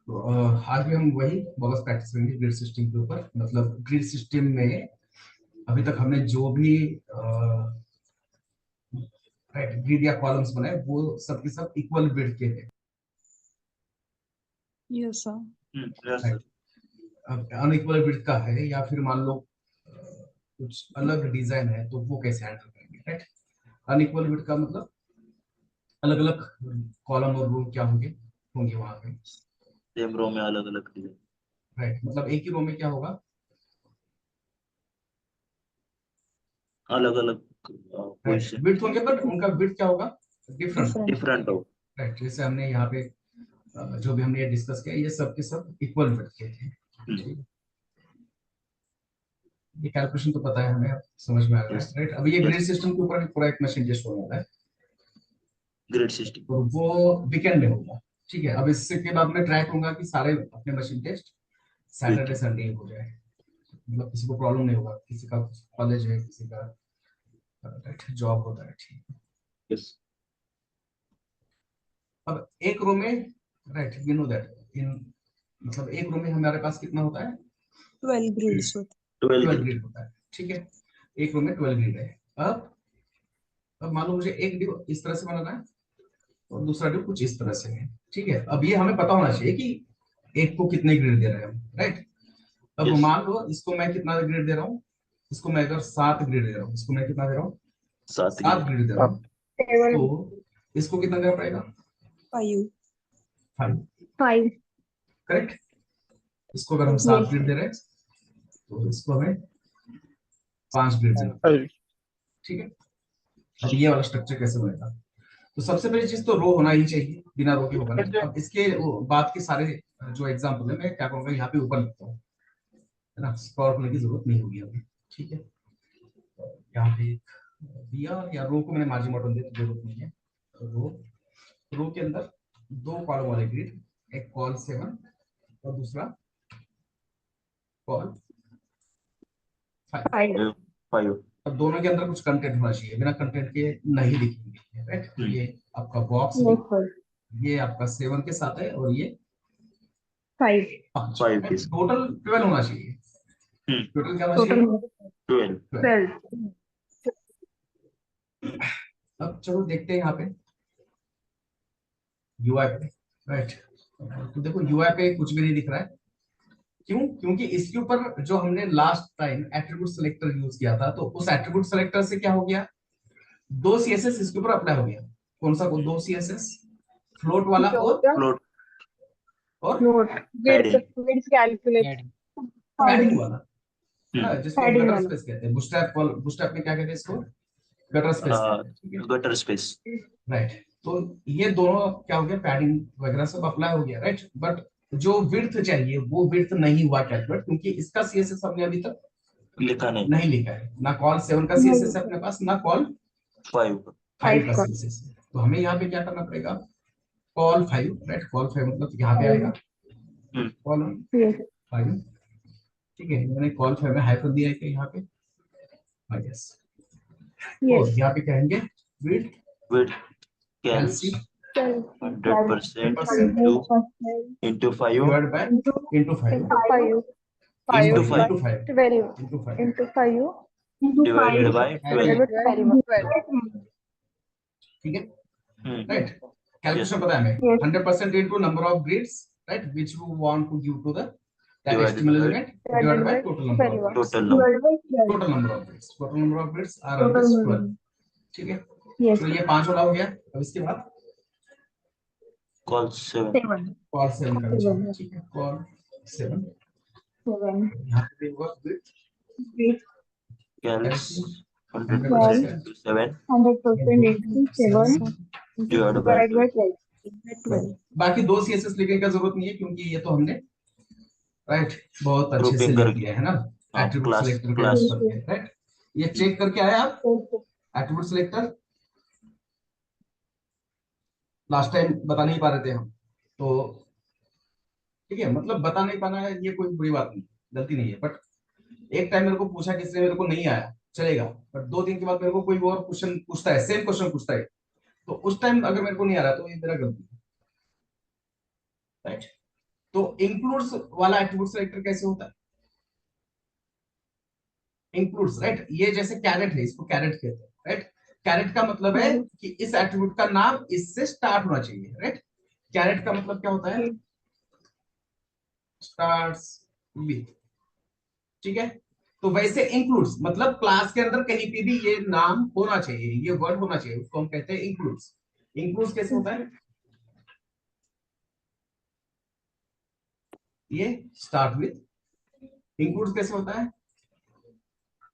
तो आज भी हम वही बॉक्स प्रैक्टिस करेंगे ग्रिड सिस्टम के ऊपर। मतलब ग्रिड सिस्टम में अभी तक हमने जो भी ग्रिड या कॉलम्स बनाए वो सब के सब इक्वल विड्थ के थे। Yes sir. Yes sir. अब अनइक्वल विड्थ का है या फिर मान लो कुछ अलग डिजाइन है तो वो कैसे हैंडल करेंगे, राइट। अनइक्वल विड्थ का मतलब अलग अलग कॉलम और रो क्या होंगे होंगे वहां पे, सेम रो में अलग अलग डिजाइन। राइट। मतलब एक ही रो में क्या होगा, अलग अलग पोजीशन विड्थ होंगे बट उनका विड्थ क्या होगा, डिफरेंट, डिफरेंट हो। राइट। जैसे हमने यहाँ पे जो भी हमने ये डिस्कस किया ये सब के सब इक्वल विड्थ के थे, ठीक है। ये कैलकुलेशन तो पता है हमें, अब समझ में आ रहा है, Yes. राइट। अब ये Yes. ग्रिड सिस्टम के ऊपर पूरा एक मशीन टेस्ट होने वाला है ग्रिड सिस्टम और वो वीकेंड में होगा, ठीक है। अब इससे के बाद मैं ट्राई करूंगा कि सारे अपने मशीन टेस्ट सैटरडे संडे हो जाए, मतलब किसी को प्रॉब्लम नहीं होगा, किसी का कॉलेज है, किसी का जॉब होता है, ठीक है। यस। अब एक रो में, right, you know that in मतलब एक रो में हमारे पास कितना होता है, 12 ग्रिड्स होते 12 12 ग्रिड। ग्रिड होता है, ठीक है। एक रो में 12 ग्रिड है। अब मान लो मुझे एक ड्यू इस तरह से बनाना है और दूसरा ड्यू कुछ इस तरह से है, ठीक है। अब ये हमें पता होना चाहिए कि एक को कितने ग्रिड दे रहे हैं हम, राइट। अब Yes. मान लो इसको मैं कितना ग्रिड दे रहा हूँ, इसको मैं अगर 7 ग्रिड दे रहा हूँ, इसको मैं कितना दे रहा हूँ, 7 7 ग्रिड। ग्रिड दे रहा हूँ, तो इसको कितना देना पड़ेगा, 5 5, करेक्ट। इसको अगर हम 7 ग्रिड दे रहे हैं तो इसको हमें 5 ग्रिड देना पड़ेगा, ठीक है। अब ये वाला स्ट्रक्चर कैसे बनेगा, तो सबसे पहली चीज तो रो होना ही चाहिए, बिना रो के होगा नहीं। अब इसके बाद के सारे जो एग्जाम्पल है मैं क्या करूंगा, यहाँ पे ऊपर लिखता हूँ, है ना, पावर करने की जरूरत नहीं होगी अभी, ठीक है। यहाँ पे दिया या रो को मैंने मार्जिन बॉटम दिया तो जरूरत नहीं है। रो रो के अंदर दो कॉलम वाले ग्रिड, एक कॉल 7 और दूसरा कॉल 5। 5। अब दोनों के अंदर कुछ कंटेंट होना चाहिए, बिना कंटेंट के नहीं लिखेंगे, राइट। तो ये आपका बॉक्स ये आपका 7 के साथ है और ये 5 5 के टोटल 12 होना चाहिए। टोटल क्या होना चाहिए, 12। अब चलो देखते हैं यहाँ पे यूआई पे, राइट। तो देखो यूआई पे कुछ भी नहीं दिख रहा है, क्यों, क्योंकि इसके ऊपर जो हमने last time attribute selector use किया था तो उस एट्रीब्यूट सेलेक्टर से क्या हो गया, दो सीएसएस इसके ऊपर अप्लाई हो गया। कौन सा, दो सीएसएस, फ्लोट वाला फ्लोट और पैडिंग। पैडिंग वाला, है ना, जिसको हम गटर स्पेस कहते हैं। बूटस्ट्रैप में क्या कहते हैं इसको, गटर स्पेस कहते हैं, गटर स्पेस। राइट। तो ये दोनों क्या हो गया, पैडिंग वगैरह सब अप्लाई हो गया, राइट। बट जो विड्थ चाहिए वो विड्थ नहीं हुआ कैलकुलेट, क्योंकि इसका सीएसएस हमने अभी तक लिखा नहीं लिखा है, ना कॉल 7 का सीएसएस है अपने पास, ना कॉल 5 5 का सीएसएस है। तो हमें यहाँ पे क्या करना पड़ेगा, कॉल 5, राइट। कॉल 5 मतलब यहाँ पे आएगा कॉल 5, ठीक है। मैंने कॉल 5 में हाइफन दिया है कि यहाँ पे, यस। तो यहाँ पे कहेंगे विड्थ विद कैल्स एलसी 100% into 5 divide by into 5 into 5 into 5 divided by 12. ठीक है, Hmm. राइट। कैलकुलेशन पता है हमें, 100% into number of grids, right, which you want to give to the that Divided HTML by element divided by total number of grids. total number. total number of grids total number of grids are always 12, ठीक है। तो ये 5 वाला हो गया। अब इसके बाद Call 7. कॉल 7 का बचा, ठीक है। कॉल 7 यहाँ पे भी होगा width Calcs LC 100% into 7 divided by 12. बाकी दो सीएसएस लिखने का जरूरत नहीं है क्योंकि ये तो हमने, राइट, बहुत अच्छे से Grouping लिख करके दिया है ना, एट्रीब्यूट class सेलेक्टर का class यूज करके, राइट। ये चेक करके आए आप एट्रीब्यूट सेलेक्टर, लास्ट टाइम बता नहीं पा रहे थे हम, तो ठीक है। मतलब बता नहीं पाना है ये कोई बुरी बात नहीं, गलती नहीं है। बट एक टाइम मेरे को पूछा किसी ने, मेरे को नहीं आया, चलेगा। बट 2 दिन के बाद मेरे को कोई और क्वेश्चन पूछता है, सेम क्वेश्चन पूछता है, तो उस टाइम अगर मेरे को नहीं आ रहा तो ये मेरा गलती है, राइट। तो इंक्लूड्स वाला एट्रीब्यूट सेलेक्टर कैसे होता है? Includes, right. ये जैसे कैरेट है, इसको कैरेट कहते हैं, राइट। कैरेट का मतलब है कि इस एट्रीब्यूट का नाम इससे स्टार्ट होना चाहिए, राइट। कैरेट का मतलब क्या होता है? स्टार्ट्स विथ, ठीक है। तो वैसे इंक्लूड्स मतलब क्लास के अंदर कहीं पे भी ये नाम होना चाहिए, ये वर्ड होना चाहिए, उसको हम कहते हैं इंक्लूड्स। इंक्लूड्स कैसे होता है? ये स्टार्ट विथ। इंक्लूड्स कैसे होता है?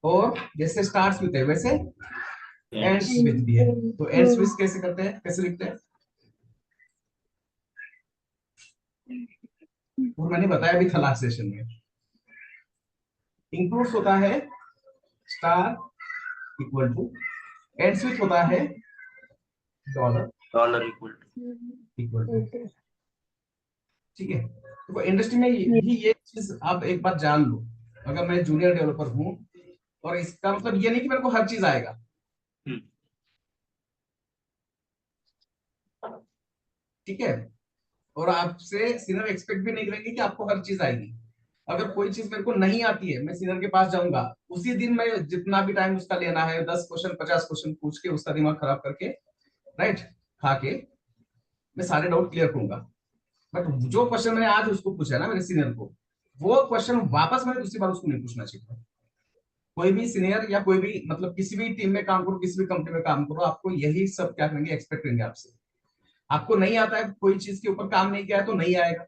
और जैसे स्टार्ट्स विथ है वैसे एंड्स विथ भी है। तो एंड्स विथ कैसे करते हैं, कैसे लिखते हैं? वो मैंने बताया अभी था लास्ट सेशन में। इंक्लूड्स होता है star equal to, ends with होता है dollar dollar equal equal to, ठीक है। तो इंडस्ट्री में ये चीज आप एक बात जान लो, अगर मैं जूनियर डेवलपर हूं, और इसका मतलब ये नहीं कि मेरे को हर चीज आएगा, ठीक है। और आपसे सीनियर एक्सपेक्ट भी नहीं करेंगे कि आपको हर चीज आएगी। अगर कोई चीज मेरे को नहीं आती है, मैं सीनियर के पास जाऊंगा, उसी दिन मैं जितना भी टाइम उसका लेना है, 10 क्वेश्चन 50 क्वेश्चन पूछ के उसका दिमाग खराब करके, राइट, खा के मैं सारे डाउट क्लियर करूंगा। बट जो क्वेश्चन मैंने आज उसको पूछा है ना मेरे सीनियर को, वो क्वेश्चन वापस मैंने दूसरी बार उसको नहीं पूछना चाहिए। कोई भी सीनियर या कोई भी मतलब किसी भी टीम में काम करो, किसी भी कंपनी में काम करो, आपको यही सब क्या करेंगे, एक्सपेक्ट करेंगे आपसे। आपको नहीं आता है, कोई चीज के ऊपर काम नहीं किया है तो नहीं आएगा।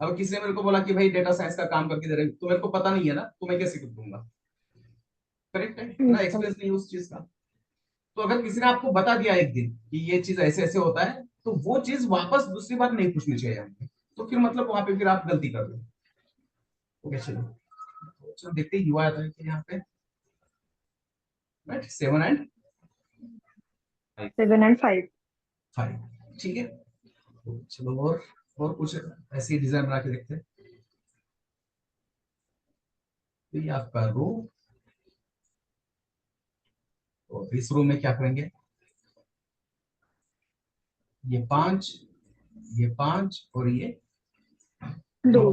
अब किसी ने मेरे को बोला कि भाई डेटा साइंस का काम करके दे रहे, तो मेरे को पता नहीं है ना, तो मैं कैसे कर दूंगा? करेक्ट है ना, एक्सपीरियंस नहीं है उस चीज का। तो अगर किसी ने आपको बता दिया एक दिन कि ये चीज ऐसे ऐसे होता है, तो वो चीज वापस दूसरी बार नहीं पूछनी चाहिए हमें। तो फिर मतलब वहां पे फिर आप गलती कर रहे हो। ओके चलो, चलो देखते ही युवा आता है कि यहाँ पे, राइट, 7 and 5 5, ठीक है। तो चलो और कुछ ऐसी डिजाइन बना के देखते हैं। तो ये आपका रो, और इस रो में क्या करेंगे, ये 5, ये 5 और ये 2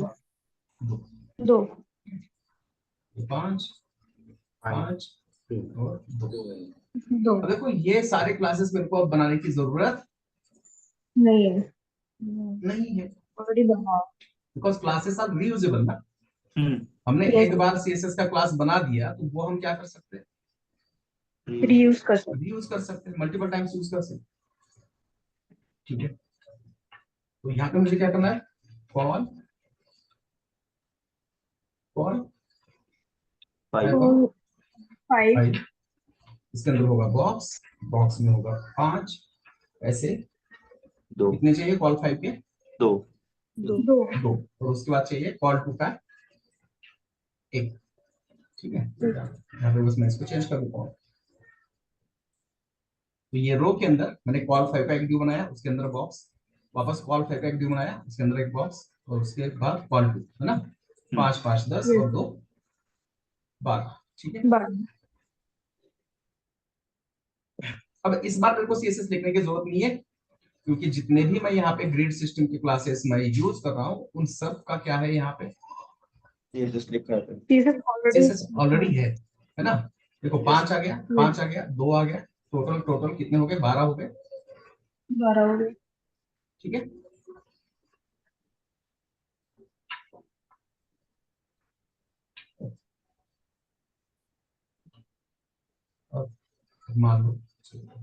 2, 2 ये 5 5 और 2। 2 अब देखो ये सारे क्लासेस मेरे को अब बनाने की जरूरत नहीं है, नहीं है, ऑलरेडी बना। बिकॉज क्लासेस आर रीयूजेबल ना। हमने यस, एक बार सीएसएस का क्लास बना दिया तो वो हम क्या कर सकते हैं, रीयूज कर सकते। रीयूज कर सकते हैं, मल्टीपल टाइम्स यूज कर सकते हैं, ठीक है। तो यहाँ पे मुझे क्या करना है, कॉल कॉल 5 5 इसके अंदर होगा बॉक्स, बॉक्स में होगा 5, ऐसे 2 कितने चाहिए कॉल 5 के, 2 2 2, और उसके बाद चाहिए कॉल 2 का 1, ठीक है। यहाँ पे बस मैं इसको चेंज कर देता हूँ। तो ये रो के अंदर मैंने कॉल 5 का एक ड्यू बनाया, उसके अंदर बॉक्स, वापस कॉल 5 का एक ड्यू बनाया, उसके अंदर एक बॉक्स, और उसके बाद कॉल 2, है ना। 5 5 10 और 2 12, ठीक है। 12 अब इस बार मेरे को सीएसएस लिखने की जरूरत नहीं है, क्योंकि जितने भी मैं यहाँ पे ग्रिड सिस्टम की क्लासेस मैं यूज कर रहा हूँ, उन सब का क्या है यहाँ पे, ये जस्ट लिखा है। सीएसएस ऑलरेडी है ना। देखो 5 आ गया, 5 आ गया, 2 आ गया, टोटल टोटल कितने हो गए, 12 हो गए, 12 हो गए। ठीक है। अब मान लो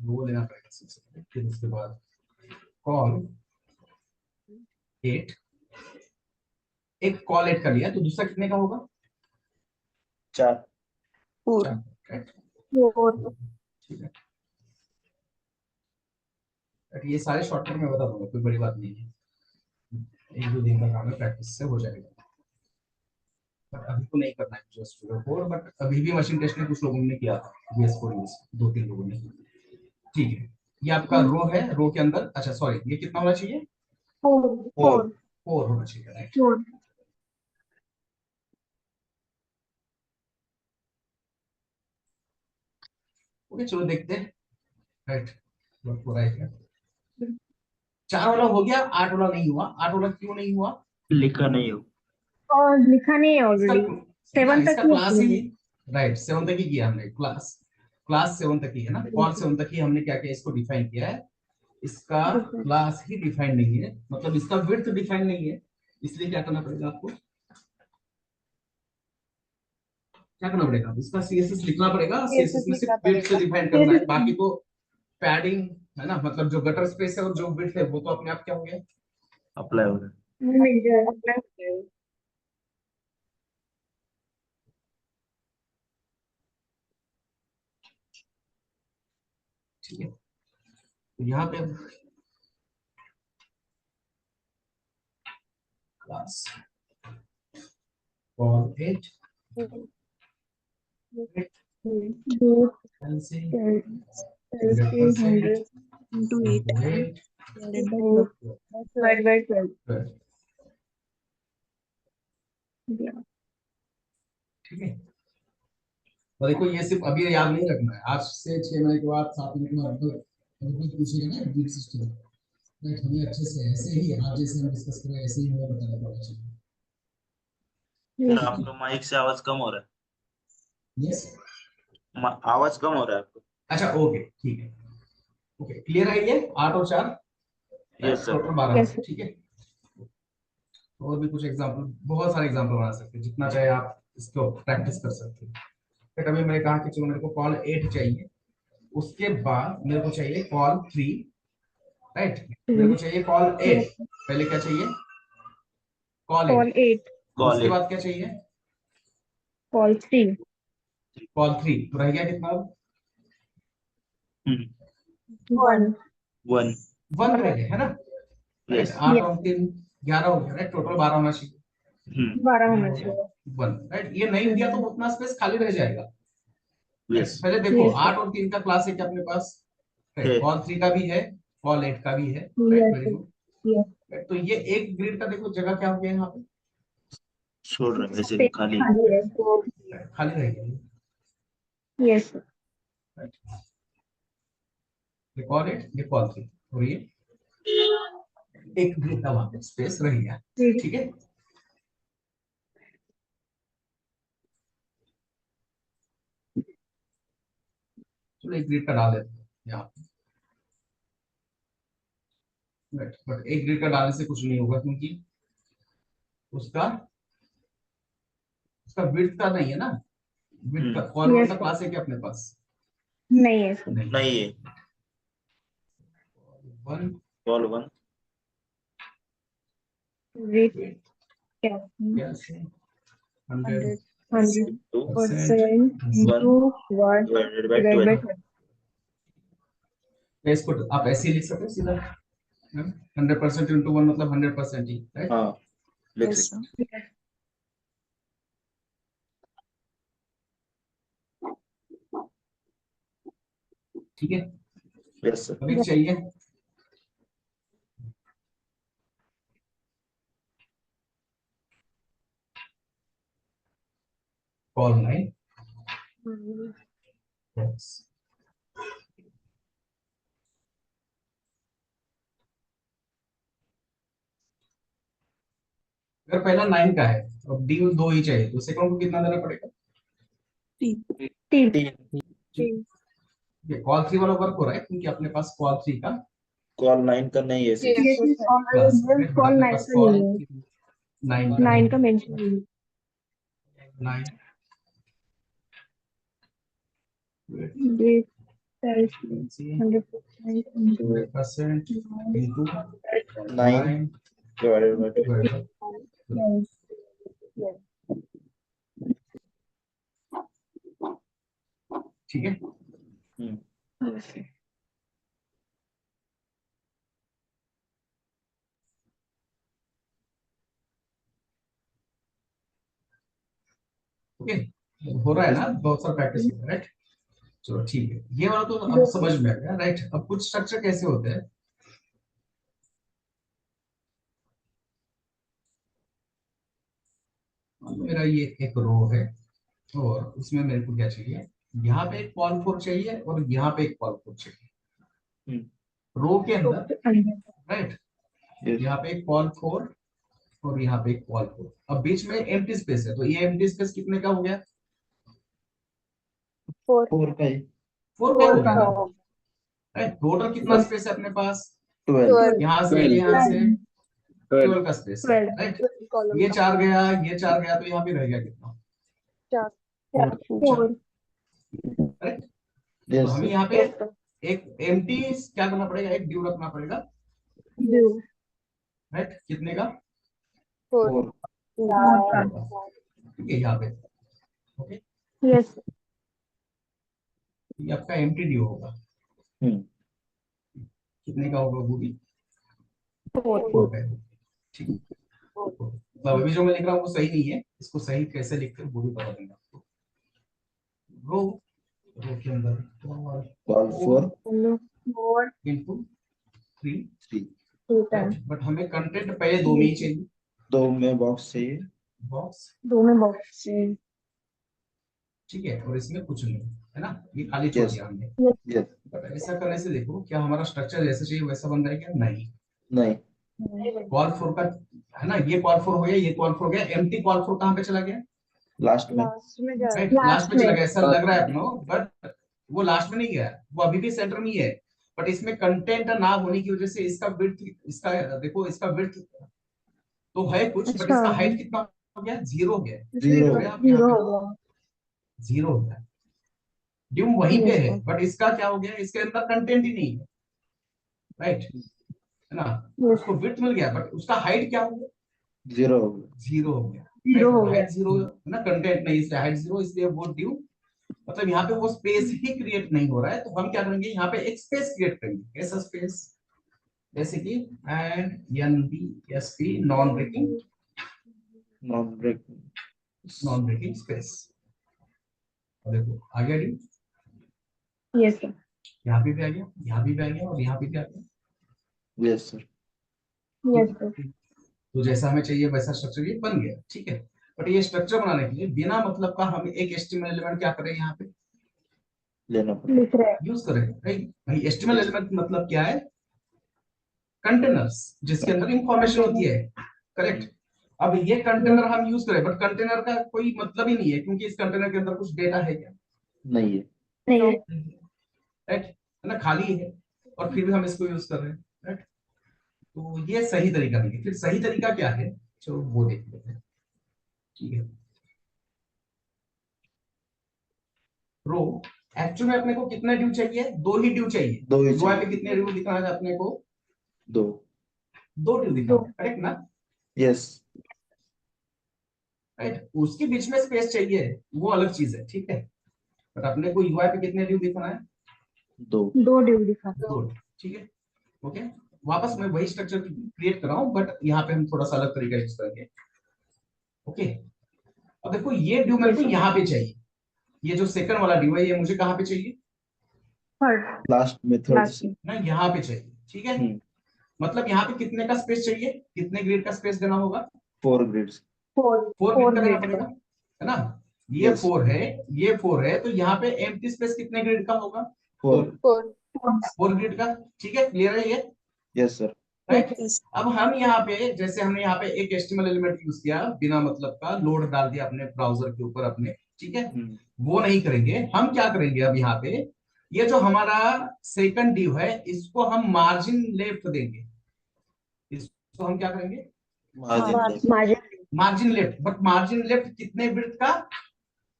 वो लेना पड़ेगा सबसे पहले, फिर उसके बाद कॉल 8, एक कॉल 8 का लिया, तो दूसरा कितने का होगा, 4 4 4, राइट, 4 ठीक है। बट ये सारे शॉर्टकट में बता दूंगा, कोई बड़ी बात नहीं है, 1 2 दिन का काम है, प्रैक्टिस से हो जाएगा। बट अभी तो नहीं करना है जस्ट कोड, बट अभी भी मशीन टेस्टिंग कुछ लोगों ने किया था, बीएस कोड यूज 2 3 लोगों ने, ठीक है। ये आपका रो है, रो के अंदर, अच्छा सॉरी, ये कितना होना चाहिए, 4 4 होना चाहिए, राइट। 4 ओके चलो देखते हैं, राइट, पूरा है क्या, 4 वाला हो गया, 8 वाला नहीं हुआ, 8 वाला क्यों नहीं हुआ, लिखा नहीं हो। और लिखा नहीं है ऑलरेडी। इसका 7 तक इसका ही क्लास ही है। राइट 7 तक ही किया हमने क्लास क्लास 7 तक ही है ना कॉल 7 तक ही हमने क्या किया इसको डिफाइन किया है इसका क्लास ही डिफाइन नहीं है मतलब इसका विड्थ डिफाइन नहीं है इसलिए क्या करना पड़ेगा आपको क्या करना पड़ेगा इसका सीएसएस लिखना पड़ेगा सीएसएस में सिर्फ विड्थ से डिफाइन करना है बाकी तो पैडिंग है ना मतलब जो गटर स्पेस है और जो विड्थ है वो तो अपने आप क्या हो गया अप्लाई हो गया। मिल जाएगा। ठीक है तो यहाँ पे क्लास कॉल 8 से 100% 100 into 8 8 divided by 12. ठीक है और देखो ये सिर्फ अभी याद नहीं रखना है आज से 6 महीने के बाद 7 महीने के बाद अगर कुछ पूछेगा ना ड्रीम सिस्टम राइट हमें अच्छे से ऐसे ही आज जैसे हम डिस्कस कर रहे हैं ऐसे ही हमें बताना पड़ना चाहिए सर आपका माइक से आवाज कम हो रहा यस है। आवाज कम हो रहा है आपका। अच्छा ओके ठीक है ओके क्लियर है ये 8 और 4 यस सर। टोटल 12 ठीक है और भी कुछ एग्जांपल बहुत सारे एग्जांपल बना सकते हैं जितना चाहे आप इसको प्रैक्टिस कर सकते हैं फिर अभी मैंने कहा कि चलो मेरे को कॉल 8 चाहिए उसके बाद मेरे को चाहिए कॉल 3 राइट मेरे को चाहिए कॉल 8 पहले क्या चाहिए कॉल 8 कॉल उसके बाद क्या चाहिए कॉल 3 कॉल 3 तो रह गया कितना 1 1 1 रह गया है ना राइट यस 8 और 3 11 हो गया राइट टोटल 12 होना चाहिए 12 होना चाहिए। 1 राइट ये नहीं दिया तो उतना स्पेस खाली रह जाएगा यस पहले देखो Yes, sir. 8 और 3 का क्लास है क्या अपने पास है। कॉल 3 का भी है कॉल 8 का भी है राइट वेरी गुड Yes. तो ये एक ग्रिड का देखो जगह क्या हो गया यहाँ पे छोड़ रहे हैं वैसे खाली। खाली रह गया Yes, sir. ये कॉल 8 ये कॉल 3 और ये एक ग्रिड का वहां पे स्पेस रह गया ठीक है चलो एक ग्रिड का डाल देते हैं यहाँ पे राइट बट एक ग्रिड का डालने से कुछ नहीं होगा क्योंकि उसका उसका विड्थ का नहीं है ना विड्थ का कॉल Yes, का sir. क्लास है क्या अपने पास नहीं है सर। नहीं है 1 कॉल 1 Rate क्या क्या से 100 100% 1 into 1 divided by divided by 12। 12. इसको आप ऐसे ही लिख सकते हो सीधा 100% इंटू 1 मतलब 100% ही राइट हाँ लिख Yes, सकते sir. ठीक है हैं। Yes sir. अभी चाहिए कॉल 9 अगर पहला 9 का है और डी 2 ही चाहिए तो सेकंड को कितना देना पड़ेगा 3 3 ये कॉल 3 वाला वर्क हो रहा है क्योंकि अपने पास कॉल 3 का कॉल 9 का नहीं है सर। क्लास है बट कॉल अपने 9 पास का कॉल नहीं है। 9 9 का मेंशन नहीं है। 9 Rate tells me 100% into 100% into 9 9 divided by 12। Yes. Yes. ठीक है Yes, sir. ओके हो रहा है ना बहुत सारा प्रैक्टिस हो रहा है राइट चलो ठीक है ये वाला तो अब समझ में आ गया राइट अब कुछ स्ट्रक्चर कैसे होते हैं मेरा ये एक रो है और उसमें मेरे को क्या चाहिए यहाँ पे एक कॉल 4 चाहिए और यहाँ पे एक कॉल 4 चाहिए रो के अंदर राइट यस यहाँ पे एक कॉल 4 और यहाँ पे एक कॉल 4। अब बीच में एम्प्टी स्पेस है, तो ये एम्प्टी स्पेस कितने का हो गया? 4 4 का ही 4 का हो गया ना? होगा। टोटल कितना स्पेस है अपने पास? 12 यहाँ से यहाँ से 12 का स्पेस है, 12 राइट? कॉलम ये 4 गया, ये 4 गया, तो यहाँ पे रह गया कितना? 4 राइट? तो यस हमें यहाँ पे एक एम्प्टी क्या करना पड़ेगा, एक ड्यू रखना पड़ेगा, राइट? कितने का? 4 ठीक है, यहाँ पे। ओके, यस ये आपका एम्प्टी ड्यू होगा। कितने का होगा वो भी? 4 का। ठीक है, तो अभी जो मैं लिख रहा हूँ वो सही नहीं है, इसको सही कैसे लिखते हैं वो भी बता देंगे आपको। रो के अंदर कॉल 4 4 इंटू 3, 3 बट हमें कंटेंट पहले 2 में ही चाहिए। 2 में बॉक्स चाहिए, बॉक्स, 2 में बॉक्स ठीक है, और इसमें कुछ नहीं है ना, ये खाली छोड़ Yes. दिया हमने। यस बट ऐसा करने से देखो क्या हमारा स्ट्रक्चर जैसा चाहिए वैसा बन रहा है क्या? नहीं। नहीं कॉल 4 का है ना, ये कॉल 4 हो गया, ये कॉल 4 हो गया, एम्प्टी कॉल 4 कहाँ पे चला गया? लास्ट में राइट, लास्ट में चला गया, ऐसा लग रहा है अपनो, बट वो लास्ट में नहीं गया, वो अभी भी सेंटर में ही है। बट इसमें कंटेंट ना होने की वजह से इसका विड्थ, इसका देखो इसका विड्थ तो है कुछ, बट इसका हाइट कितना हो गया? 0 हो गया। 0 0 हो गया, ड्यू वहीं पे है, बट इसका क्या हो गया? इसके अंदर कंटेंट ही नहीं है, राइट? है ना, उसको विड्थ मिल गया, बट उसका हाइट क्या हो गया? 0 0 हो गया। 0 हो हाइट 0 है ना, कंटेंट नहीं, इसलिए हाइट 0, इसलिए वो ड्यू मतलब यहाँ पे वो स्पेस ही क्रिएट नहीं हो रहा है। तो हम क्या करेंगे, यहाँ पे एक स्पेस क्रिएट करेंगे। कैसा स्पेस? जैसे कि and NBSP non breaking space. देखो आ गया ड्यू, यस सर यहाँ पे भी आ गया, यहाँ पे भी आ गया, और यहाँ पे भी आ गया। यस सर यस सर तो जैसा हमें चाहिए वैसा स्ट्रक्चर ये बन गया, ठीक है। बट ये स्ट्रक्चर बनाने के लिए बिना मतलब का हमें एक HTML एलिमेंट क्या करें, यहाँ पे लेना पड़ेगा, लिख रहे यूज करें। भाई HTML एलिमेंट मतलब क्या है? कंटेनर्स, जिसके अंदर इंफॉर्मेशन होती है, करेक्ट? अब ये कंटेनर हम यूज करें, बट कंटेनर का कोई मतलब ही नहीं है, क्योंकि इस कंटेनर के अंदर कुछ डेटा है क्या? नहीं है नहीं राइट, है ना, खाली है, और फिर भी हम इसको यूज कर रहे हैं, राइट? तो ये सही तरीका नहीं है। फिर सही तरीका क्या है, चलो वो देख लेते हैं, ठीक है। रो एक्चुअल में अपने को कितना ड्यू चाहिए? 2 ही ड्यू चाहिए। 2 ही UI पे चाहिए, कितने ड्यू दिखाना है अपने को? 2 2 ड्यू दिखाना है, करेक्ट ना? यस राइट, उसके बीच में स्पेस चाहिए, वो अलग चीज है, ठीक है। बट अपने को UI पे कितने ड्यू दिखाना है? 2 ड्यू दिखा 2, ठीक है। ओके, वापस मैं वही स्ट्रक्चर क्रिएट कर रहा हूँ, बट यहाँ पे हम थोड़ा सा अलग तरीका यूज करेंगे। ओके, अब देखो ये ड्यू मेरे को यहाँ पे चाहिए, ये जो सेकंड वाला ड्यू है ये मुझे कहाँ पे चाहिए? थर्ड लास्ट में थर्ड ना, यहाँ पे चाहिए, ठीक है। मतलब यहाँ पे कितने का स्पेस चाहिए, कितने ग्रिड का स्पेस देना होगा? 4 ग्रिड्स 4 ग्रिड का देना पड़ेगा, है ना। ये Yes. 4 है, ये 4 है, तो यहाँ पे एम्प्टी स्पेस कितने ग्रिड का होगा? 4 4 ग्रिड का, ठीक है। क्लियर है ये? Yes sir right. अब हम यहाँ पे, जैसे हमने यहाँ पे एक HTML एलिमेंट यूज किया बिना मतलब का, लोड डाल दिया अपने ब्राउजर के ऊपर अपने, ठीक है। वो नहीं करेंगे, हम क्या करेंगे अब यहाँ पे, ये जो हमारा सेकंड ड्यू है इसको हम मार्जिन लेफ्ट देंगे। इसको हम क्या करेंगे? Margin left. But margin left कितने विड्थ का?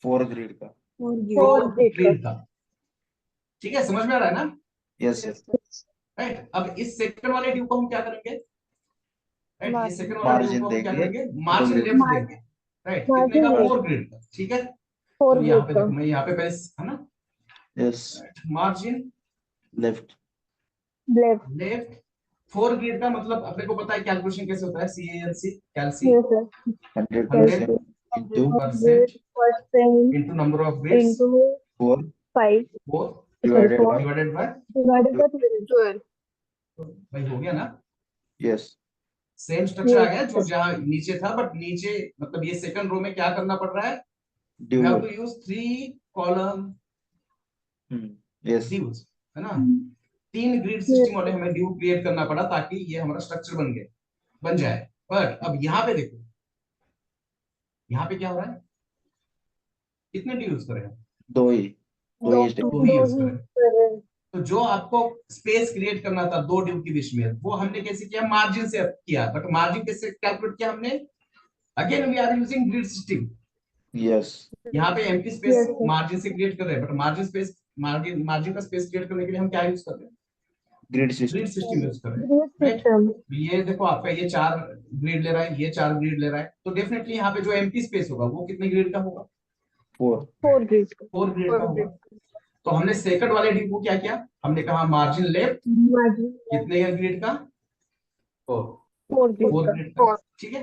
4 ग्रिड का 4 ग्रिड का, ठीक है। समझ में आ रहा है ना? Yes sir right. अब इस सेकंड वाले ड्यू को हम क्या करेंगे? राइट, ये सेकंड वाला ड्यू मार्जिन को हम क्या देंगे, करेंगे? मार्जिन लेफ्ट देंगे, राइट। कितने का? 4 ग्रिड का, ठीक है। 4 तो यहाँ पे देखो, मैं यहाँ पे पहले, है ना, yes margin left left 4 grid का मतलब अपने को पता है कैलकुलेशन कैसे होता है, CALC, calc 100% into 100% into number of grids 4 4 divided by divided by, 12 भाई हो गया ना? यस सेम स्ट्रक्चर आ गया जो जहां नीचे था, बट नीचे मतलब ये सेकंड रो में क्या करना पड़ रहा है? You have to use 3 column yes ड्यूज, है ना। 3 ग्रिड सिस्टम वाले हमें ड्यू क्रिएट करना पड़ा ताकि ये हमारा स्ट्रक्चर बन जाए। बट अब यहाँ पे देखो, यहाँ पे क्या हो रहा है, कितने डी यूज करें, दो ही दो दो ही यूज ही करें। करें। तो जो आपको स्पेस क्रिएट करना था दो ड्यू के बीच में, वो हमने कैसे किया, मार्जिन से किया। बट मार्जिन कैसे कैलकुलेट किया हमने, again we are using grid system. Yes यहाँ पे empty space Yes, sir. Margin से क्रिएट कर रहे हैं, बट मार्जिन का स्पेस क्रिएट करने के लिए हम क्या यूज कर रहे हैं, grid system grid system use कर रहे हैं। Grid right, system. ये देखो आपका ये 4 ग्रिड ले रहा है, ये 4 ग्रिड ले रहा है, तो डेफिनेटली यहाँ पे जो एम्प्टी स्पेस होगा वो कितने ग्रिड का होगा, 4 Four grids. 4 ग्रिड का होगा। तो हमने सेकंड वाले डी को क्या किया, हमने कहा मार्जिन लेफ्ट Margin. कितने ग्रिड का, 4 Four grids. 4 ग्रिड का। ठीक है,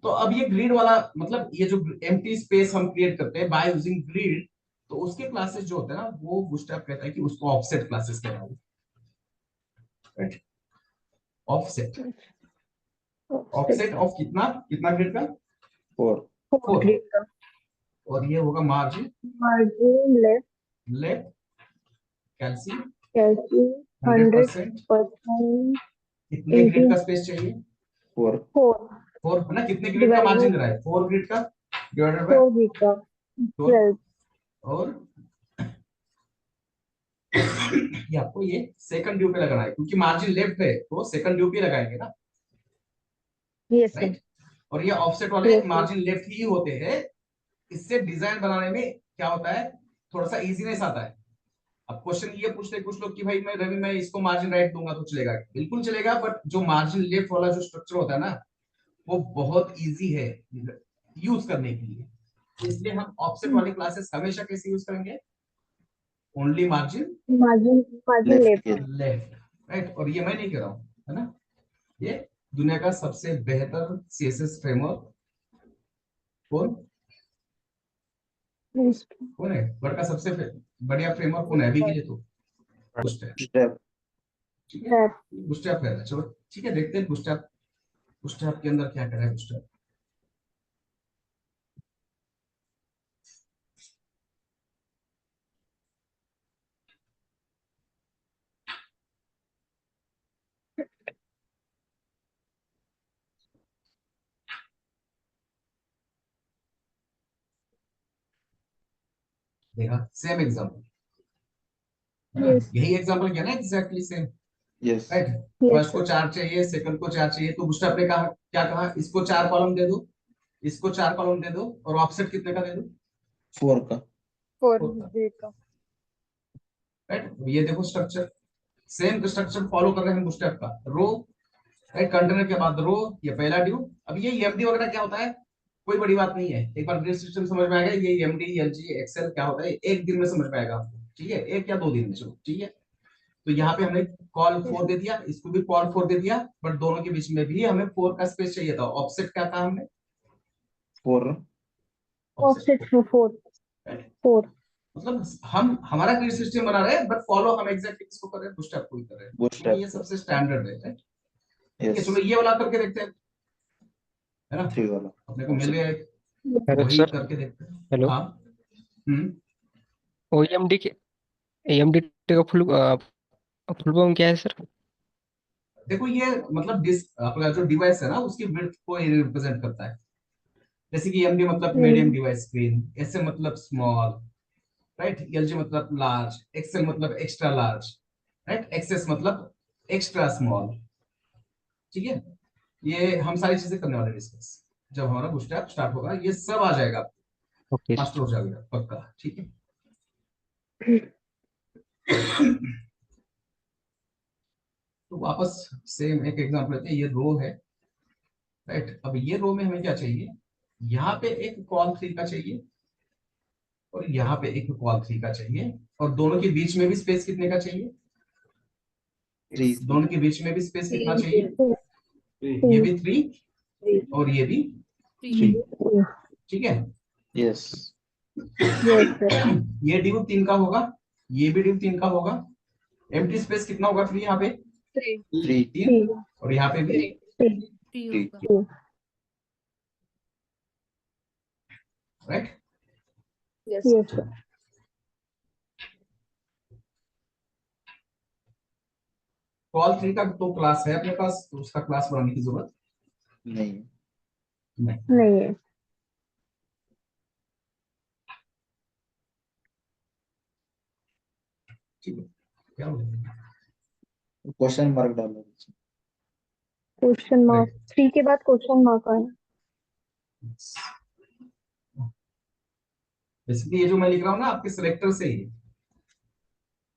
तो अब ये ग्रिड वाला मतलब ये जो एम्प्टी स्पेस हम क्रिएट करते हैं बाय यूजिंग ग्रिड, तो उसके क्लासेस जो होते हैं ना, वो बूटस्ट्रैप कहता है कि उसको ऑफसेट क्लासेस कहते हैं। राइट, ऑफसेट, ऑफसेट ऑफ कितना कितना ग्रिड का, 4 Four 4, grids. और ये होगा margin Margin left. Left कैल्सी Calcium 100%। 100%. कितने ग्रिड का स्पेस चाहिए, 4 Four. 4 है ना, कितने ग्रिड का मार्जिन दे रहा है, 4 ग्रिड का डिवाइडेड बाय Four grids. 12. और ये आपको ये सेकंड ड्यू पे लगाना है, क्योंकि मार्जिन लेफ्ट है तो सेकंड ड्यू पे लगाएंगे ना। Yes, sir. राइट, और ये ऑफसेट वाले Yes, sir. मार्जिन लेफ्ट ही होते हैं। इससे डिजाइन बनाने में क्या होता है, थोड़ा सा इजीनेस आता है। अब क्वेश्चन ये पूछते हैं कुछ लोग कि भाई मैं रवि मैं इसको मार्जिन राइट दूंगा तो चलेगा, बिल्कुल चलेगा, बट जो मार्जिन लेफ्ट वाला जो स्ट्रक्चर होता है ना, वो बहुत इजी है यूज करने के लिए। इसलिए हम ऑफसेट वाली क्लासेस हमेशा कैसे यूज करेंगे, only margin Margin left. Left. Right, और ये मैं नहीं कह रहा हूँ, है ना, ये दुनिया का सबसे बेहतर सीएसएस फ्रेमवर्क कौन Yes. कौन है, वर्ल्ड का सबसे बढ़िया फ्रेमवर्क कौन है अभी के लिए, तो बूटस्ट्रैप। स्टेप ठीक है, बूटस्ट्रैप है। चलो ठीक है, देखते हैं बूटस्ट्रैप, बूटस्ट्रैप के अंदर क्या कर रहा है बूटस्ट्रैप। देखा, सेम एग्जांपल, Yes. यही एग्जांपल क्या ना, exactly same. Yes right, Yes, first को sir. 4 चाहिए, सेकंड को 4 चाहिए, तो बूटस्ट्रैप ने कहा क्या कहा, इसको 4 कॉलम दे दो, इसको 4 कॉलम दे दो, और ऑफसेट कितने का दे दो, 4 का Four होता। grids. राइट, ये देखो स्ट्रक्चर, सेम स्ट्रक्चर फॉलो कर रहे हैं बूटस्ट्रैप का। रो, राइट, कंटेनर के बाद रो, ये पहला ड्यू। अब ये एमडी वगैरह क्या होता है, कोई बड़ी बात नहीं है, एक बार ग्रिड सिस्टम समझ में आएगा, ये एमडी एलजी एक्सेल क्या होता है, एक दिन में समझ में आएगा आपको। ठीक है, 1 या 2 दिन में, चलो ठीक है। तो यहाँ पे हमने कॉल 4 दे दिया, इसको भी कॉल 4 दे दिया, बट दोनों के बीच में भी हमें 4 का स्पेस चाहिए था। ऑफसेट क्या था हमने, 4 Offset for four. Four. मतलब हम हमारा ग्रिड सिस्टम बना रहे हैं, बट फॉलो हम एग्जैक्टली किसको कर रहे हैं, बूटस्ट्रैप को ही कर रहे हैं, क्योंकि ये सबसे स्टैंडर्ड है। ठीक है, यस चलो ये वाला करके देखते हैं, है ना, 3 वाला अपने को मिल गया एक, हेलो वही सर। करके देखते हैं। हेलो। हाँ, ओईएमडी के एएमडी का फुल फॉर्म क्या है सर? देखो ये मतलब आपका जो डिवाइस है ना, उसकी विड्थ को रिप्रेजेंट करता है। जैसे कि एमडी मतलब मीडियम डिवाइस स्क्रीन, एसएम मतलब स्मॉल, राइट, एलजी मतलब लार्ज, एक्सएल मतलब एक्स्ट्रा लार्ज, राइट, एक्सएस मतलब एक्स्ट्रा स्मॉल। ठीक है, ये हम सारी चीजें करने वाले डिस्कस, जब हमारा बूटस्ट्रैप स्टार्ट होगा ये सब आ जाएगा, ओके मास्टर हो जाएगा पक्का। ठीक है, तो वापस सेम एक एग्जांपल लेते हैं, ये रो है, राइट। अब ये रो में हमें क्या चाहिए, यहाँ पे एक कॉल 3 का चाहिए, और यहाँ पे एक कॉल 3 का चाहिए, और दोनों के बीच में भी स्पेस कितने का चाहिए, 3 दोनों के बीच में भी स्पेस कितना चाहिए, ये भी 3 और ये भी 3। ठीक है, यस Yes, sir. ये ड्यू 3 का होगा, ये भी ड्यू 3 का होगा। एम्प्टी स्पेस कितना होगा फिर यहाँ पे, 3 3, और यहाँ पे भी 3 राइट। Yes, sir. कॉल 3 का तो क्लास है अपने पास, तो उसका क्लास बनाने की जरूरत नहीं। नहीं। नहीं है। ठीक है, क्या बोलेंगे? क्वेश्चन मार्क डालो। क्वेश्चन मार्क, 3 के बाद क्वेश्चन मार्क है। बेसिकली ये जो मैं लिख रहा हूँ ना, आपके सिलेक्टर से ही।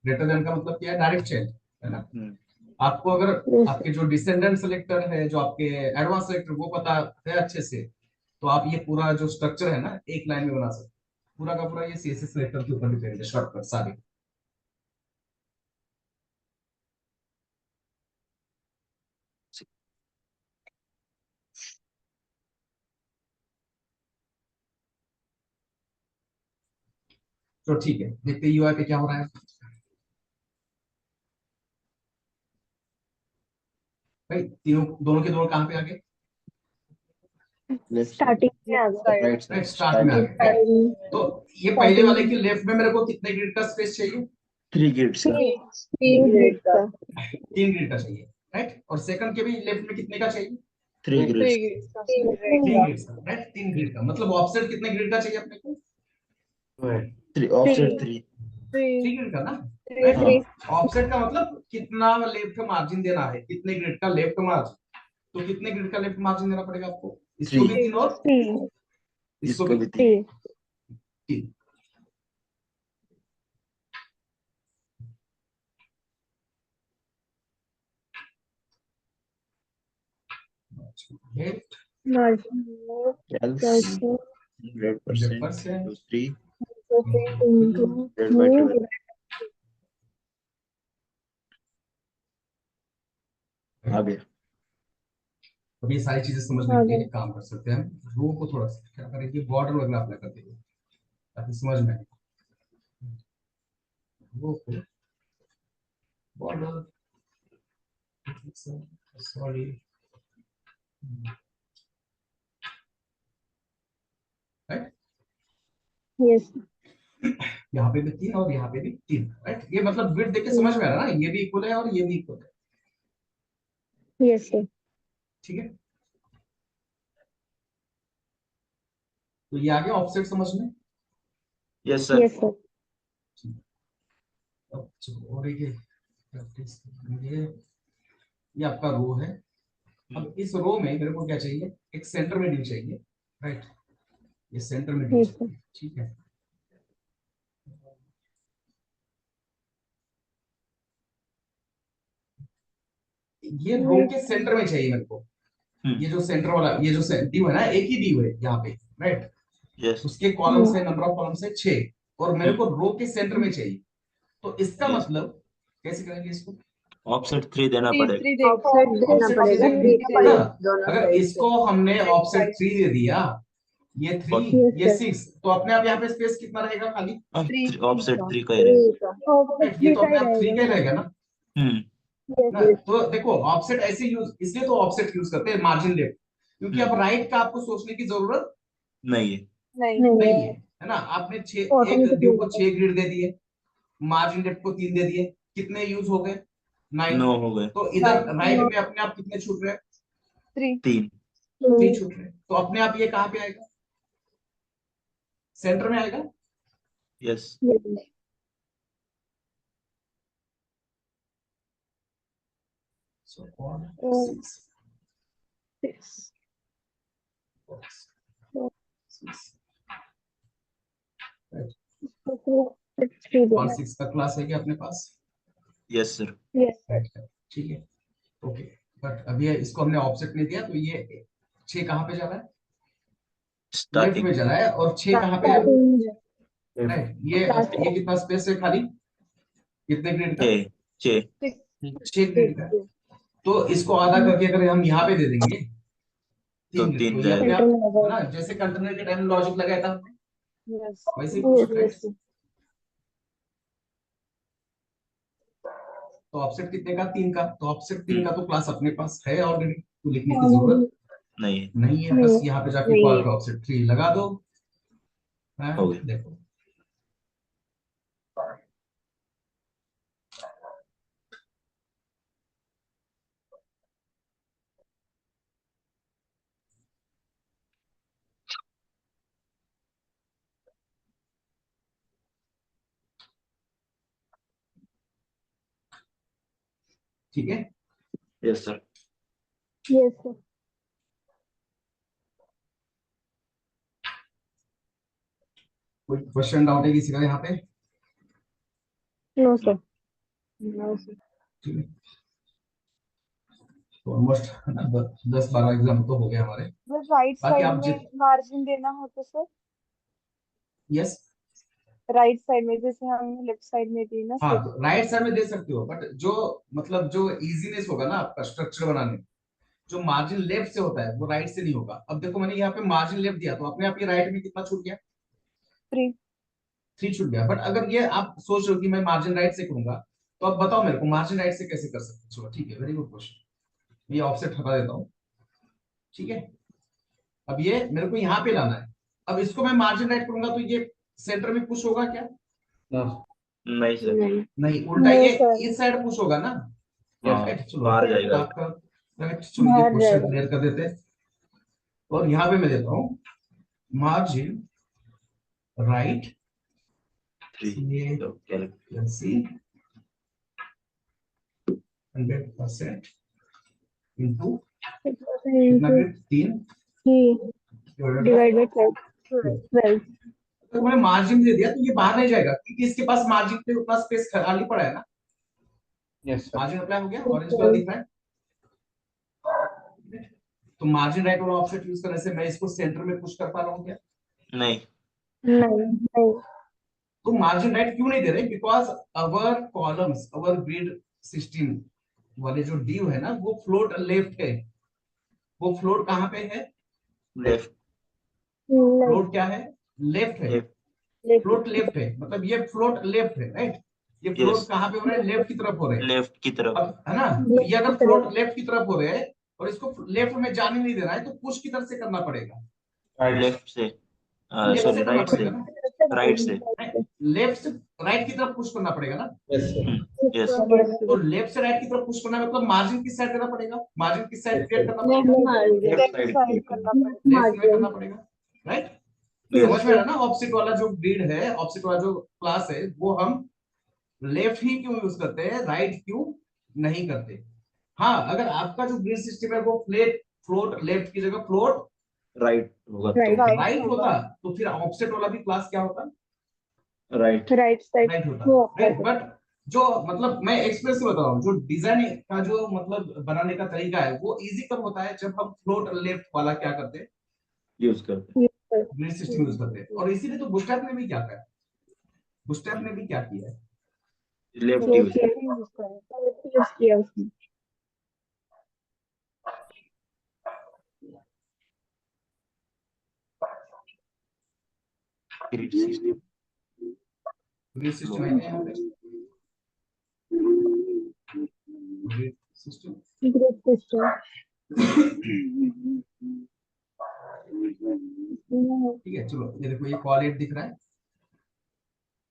ग्रेटर देन का मतलब क्या है? डायरेक्ट चेंज, है ना? आपको अगर Yes, आपके जो डिसेंडेंट सिलेक्टर है, जो आपके एडवांस सिलेक्टर, वो पता है अच्छे से, तो आप ये पूरा जो स्ट्रक्चर है ना, एक लाइन में बना सकते। पूरा का पूरा ये सीएसएस सिलेक्टर के ऊपर डिपेंड है, शॉर्टकट सारे। तो ठीक है, देखते यूआई पे क्या हो रहा है। भाई तीनों, दोनों के दोनों कहाँ पे आ गए? लेफ्ट स्टार्टिंग में आ गया। राइट राइट, साइड स्टार्ट में आ गए, राइट? Starting- तो ये पहले वाले starting की लेफ्ट में मेरे को कितने ग्रिड का स्पेस चाहिए? 3 गिड्स का। 3 ग्रेड का। 3 ग्रिड का चाहिए, राइट? और सेकंड के भी लेफ्ट में कितने का चाहिए? 3 गिड्स 3 ग्रिड का, राइट? 3 ग्रिड का मतलब ऑफसेट कितने ग्रिड का चाहिए अपने को? 3 ऑफसेट 3। 3 ग्रिड का ना, हाँ राइट? ऑफसेट का मतलब कितना लेफ्ट मार्जिन देना है, कितने ग्रिड का लेफ्ट मार्जिन। तो कितने ग्रिड का लेफ्ट मार्जिन देना पड़ेगा आपको? इसको 3 भी 3 और 3 इसको इसको भी भी 3। 3। Left margin else plus 100% 100% 3 into divide by 12। आ गया। अब ये सारी चीजें समझने आ के लिए गया। एक काम कर सकते हैं हम, रो को थोड़ा सा क्या करेंगे, बॉर्डर वगैरह अप्लाई कर देंगे ताकि समझ में आए। रो को बॉर्डर, सॉरी, राइट? यस यहाँ पे भी 3 और यहाँ पे भी 3, राइट? ये मतलब विड्थ देख के समझ में आ रहा है ना, ये भी इक्वल है और ये भी इक्वल है। Yes sir. ठीक है, तो ये आ गया ऑफसेट समझ में। Yes sir. Yes sir. अब चलो, और एक प्रैक्टिस करेंगे। ये आपका रो है। अब इस रो में मेरे को क्या चाहिए? एक सेंटर में डी चाहिए, राइट? ये सेंटर में डी यस सर। चाहिए, ठीक है? ये रो के सेंटर में चाहिए मेरे को। ये जो सेंटर वाला, ये जो डी है ना, एक ही डी है यहाँ पे, राइट? यस। उसके कॉलम्स है, नंबर ऑफ कॉलम्स है 6, और मेरे को रो के सेंटर में चाहिए। तो इसका Yes. मतलब कैसे करेंगे इसको? ऑफसेट 3 देना पड़ेगा। ऑफसेट देना ऑफसेट पड़ेगा। ना, अगर इसको हमने ऑफसेट 3 दे दिया, ये 3, Yes, ये sir. 6, तो अपने आप यहाँ पे स्पेस कितना रहेगा खाली? ऑफसेट 3 का ही रहेगा। Right, ये तो अपने आप 3 का ही रहेगा ना। हम्म ना तो देखो, ऑफसेट ऐसे यूज, इसलिए तो ऑफसेट यूज करते हैं मार्जिन लेफ्ट, क्योंकि अब राइट का आपको सोचने की जरूरत नहीं है। नहीं है ना? आपने एक ड्यू को 6 ग्रिड दे दिए, मार्जिन लेफ्ट को 3 दे दिए, कितने यूज हो गए? 9। 9 हो गए। तो इधर राइट में अपने आप कितने छूट रहे? 3। 3 छूट रहे। तो अपने आप ये कहाँ पे आएगा? सेंटर में आएगा। Yes. So on 6 box 6, right? कौन 6 का क्लास है क्या अपने पास? Yes sir. Right, ठीक है, ओके। बट अभी इसको हमने ऑफसेट नहीं दिया, तो ये 6 कहाँ पे जा रहा है? लेफ्ट स्टार्टिंग में जा रहा है, और 6 कहाँ पे जा रहा है? राइट, ये कितना स्पेस है खाली? कितने ग्रिड का? 6 6 ग्रिड का। तो इसको आधा करके अगर हम यहाँ पे दे देंगे तो 3 ग्रिड, 3 तो ये अपने जाएगा। आप है ना, जैसे कंटेनर के टाइम लॉजिक लगाया था वैसे कुछ, right? तो ऑफसेट कितने का? 3 का। तो ऑफसेट 3 का तो क्लास अपने पास है ऑलरेडी, तो लिखने की जरूरत नहीं है। नहीं है। बस यहाँ पे जाके कॉल का ऑफसेट 3 लगा दो। हो गया। देखो, ठीक है। Yes sir. Yes sir. कोई क्वेश्चन डाउट है किसी का यहाँ पे? No sir. No sir. ठीक है, तो ऑलमोस्ट 10-12 एग्जाम तो हो गए हमारे। बस राइट बाकी साइड आप में मार्जिन देना हो तो सर, यस, राइट साइड में जैसे हम लेफ्ट साइड में दी ना हाँ, सर। तो राइट साइड में दे सकते हो, बट जो मतलब जो इजीनेस होगा ना आपका स्ट्रक्चर बनाने में, जो मार्जिन लेफ्ट से होता है वो राइट से नहीं होगा। अब देखो मैंने यहाँ पे मार्जिन लेफ्ट दिया तो अपने आप ये राइट में कितना छूट गया? 3। 3 छूट गया। बट अगर ये आप सोच रहे हो कि मैं मार्जिन राइट से करूंगा, तो अब बताओ मेरे को मार्जिन राइट से कैसे कर सकते हो? चलो ठीक है, वेरी गुड क्वेश्चन, ये ऑफसेट हटा देता हूँ। ठीक है, अब ये मेरे को यहाँ पे लाना है। अब इसको मैं मार्जिन राइट करूंगा तो ये सेंटर में पुश होगा क्या? नहीं सर। नहीं, उल्टा नहीं ये सर। इस साइड पुश होगा ना। हाँ, राइट, चलो बाहर जाएगा। आपका राइट, चलो ये बाहर क्वेश्चन जाएगा। क्लियर कर देते हैं। और यहाँ पे मैं देता हूँ मार्जिन राइट, 3 ये तो क्या? सी 100% इंटू कितना ग्रेड? 3 divide by 12। तो मैंने मार्जिन दे दिया तो ये बाहर नहीं जाएगा क्योंकि इसके पास मार्जिन पे उतना स्पेस खाली पड़ा है ना। यस मार्जिन अप्लाई हो गया, ऑरेंज कलर दिख रहा है। तो मार्जिन राइट वाला ऑफसेट यूज करने से मैं इसको सेंटर में पुश कर पा रहा हूँ क्या? नहीं। नहीं नहीं। तो मार्जिन राइट क्यों नहीं दे रहे? Because our columns, our grid system वाले जो ड्यू है ना, वो फ्लोट लेफ्ट है। वो फ्लोट कहाँ पे है? लेफ्ट। फ्लोट क्या है? लेफ्ट है। लेफ्ट। फ्लोट लेफ्ट है, मतलब ये फ्लोट लेफ्ट है, राइट। ये फ्लोट यस। कहाँ पे हो रहा है? लेफ्ट की तरफ हो रहे हैं। लेफ्ट की तरफ। अब है ना, तो ये अगर फ्लोट लेफ्ट की तरफ हो रहे हैं और इसको लेफ्ट में जाने नहीं देना है तो पुश की तरफ से करना पड़ेगा। लेफ्ट से, लेफ्ट से सॉरी, करना राइट से। पड़ेगा ना, राइट से। लेफ्ट से राइट की तरफ पुश करना पड़ेगा ना। यस। तो लेफ्ट से राइट की तरफ पुश करना मतलब मार्जिन किस साइड देना पड़ेगा? मार्जिन किस साइड क्रिएट करना पड़ेगा? Left side. लेफ्ट में करना पड़ेगा, राइट। Yes. समझ में आया ना? ऑपोजिट वाला जो ग्रिड है, ऑपोजिट वाला जो क्लास है, वो हम लेफ्ट ही क्यों यूज करते हैं, राइट क्यों नहीं करते? हाँ, अगर आपका जो ग्रिड सिस्टम है वो फ्लोट लेफ्ट की जगह फ्लोट राइट होगा राइट होता, तो फिर ऑपोजिट वाला भी क्लास क्या होता? तो राइट। राइट साइड राइट होता, राइट। बट जो मतलब मैं एक्सप्रेस से बता रहा हूँ, जो डिजाइन का जो मतलब बनाने का तरीका है वो इजी कब होता है? जब हम फ्लोट लेफ्ट वाला क्या करते हैं, यूज करते ग्रिड सिस्टम यूज करते हैं। और इसीलिए तो बूटस्ट्रैप ने भी क्या किया, बूटस्ट्रैप ने भी क्या किया है, हैं। लेफ्ट यूज किया उसने। Grid system. ग्रिड सिस्टम है क्या यहाँ पे? Grid system, group system. ठीक है। चलो ये देखो, ये कॉल एट दिख रहा है,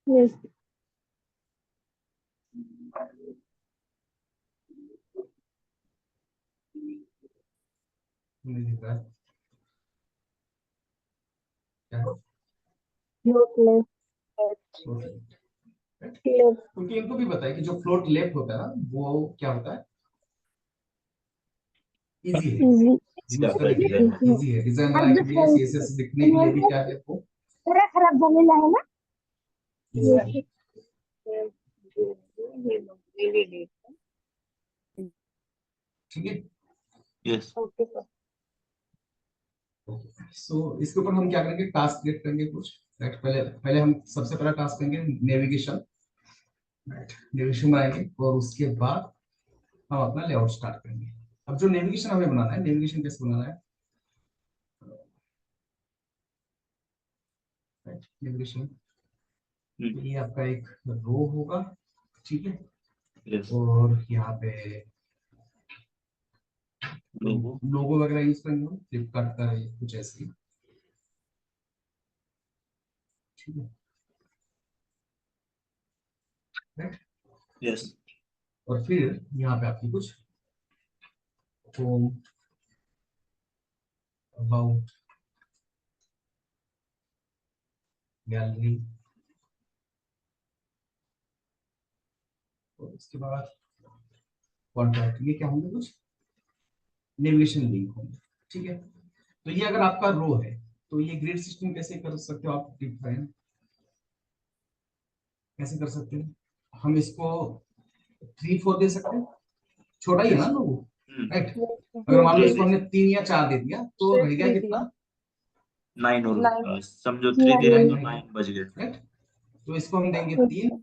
यस। नहीं दिख रहा है क्या? क्योंकि इनको भी बताया कि जो फ्लोट लेफ्ट होता है ना, वो क्या होता है? इजी है यूज करने के लिए, इजी है डिजाइन बनाने के लिए, सीएसएस लिखने के लिए भी क्या है वो खराब झालेला आहे ना। easy है। ठीक है, यस। Okay sir. सो इसके ऊपर हम क्या करेंगे, टास्क क्रिएट करेंगे कुछ, राइट। पहले पहले हम सबसे पहला टास्क करेंगे नेविगेशन, राइट। नेविगेशन बनाएंगे और उसके बाद हम अपना लेआउट स्टार्ट करेंगे। अब जो नेविगेशन हमें बनाना है, नेविगेशन कैसे बनाना है, राइट। नेविगेशन ये आपका एक रो होगा, ठीक है। यस। और यहाँ पे लोगो। लोगो वगैरह यूज करेंगे हम, फ्लिपकार्ट का ये कुछ ऐसे ही, ठीक है, राइट। यस। और फिर यहाँ पे आपकी कुछ होम, अबाउट, गैलरी, और उसके बाद कॉन्ट्रैक्ट, ये क्या होंगे, कुछ नेविगेशन लिंक होंगे। ठीक है, तो ये अगर आपका रो है तो ये ग्रिड सिस्टम कैसे कर सकते हो आप डिफाइन, कैसे कर सकते हो, हम इसको 3 4 दे सकते हैं, छोटा ही है ना लोगो, राइट। अगर मान लो इसको हमने 3 या 4 दे दिया तो रह गया कितना, 9 और Nine. समझो 3 दे रहे हैं तो Nine. 9 बज गए, राइट। तो इसको हम देंगे 3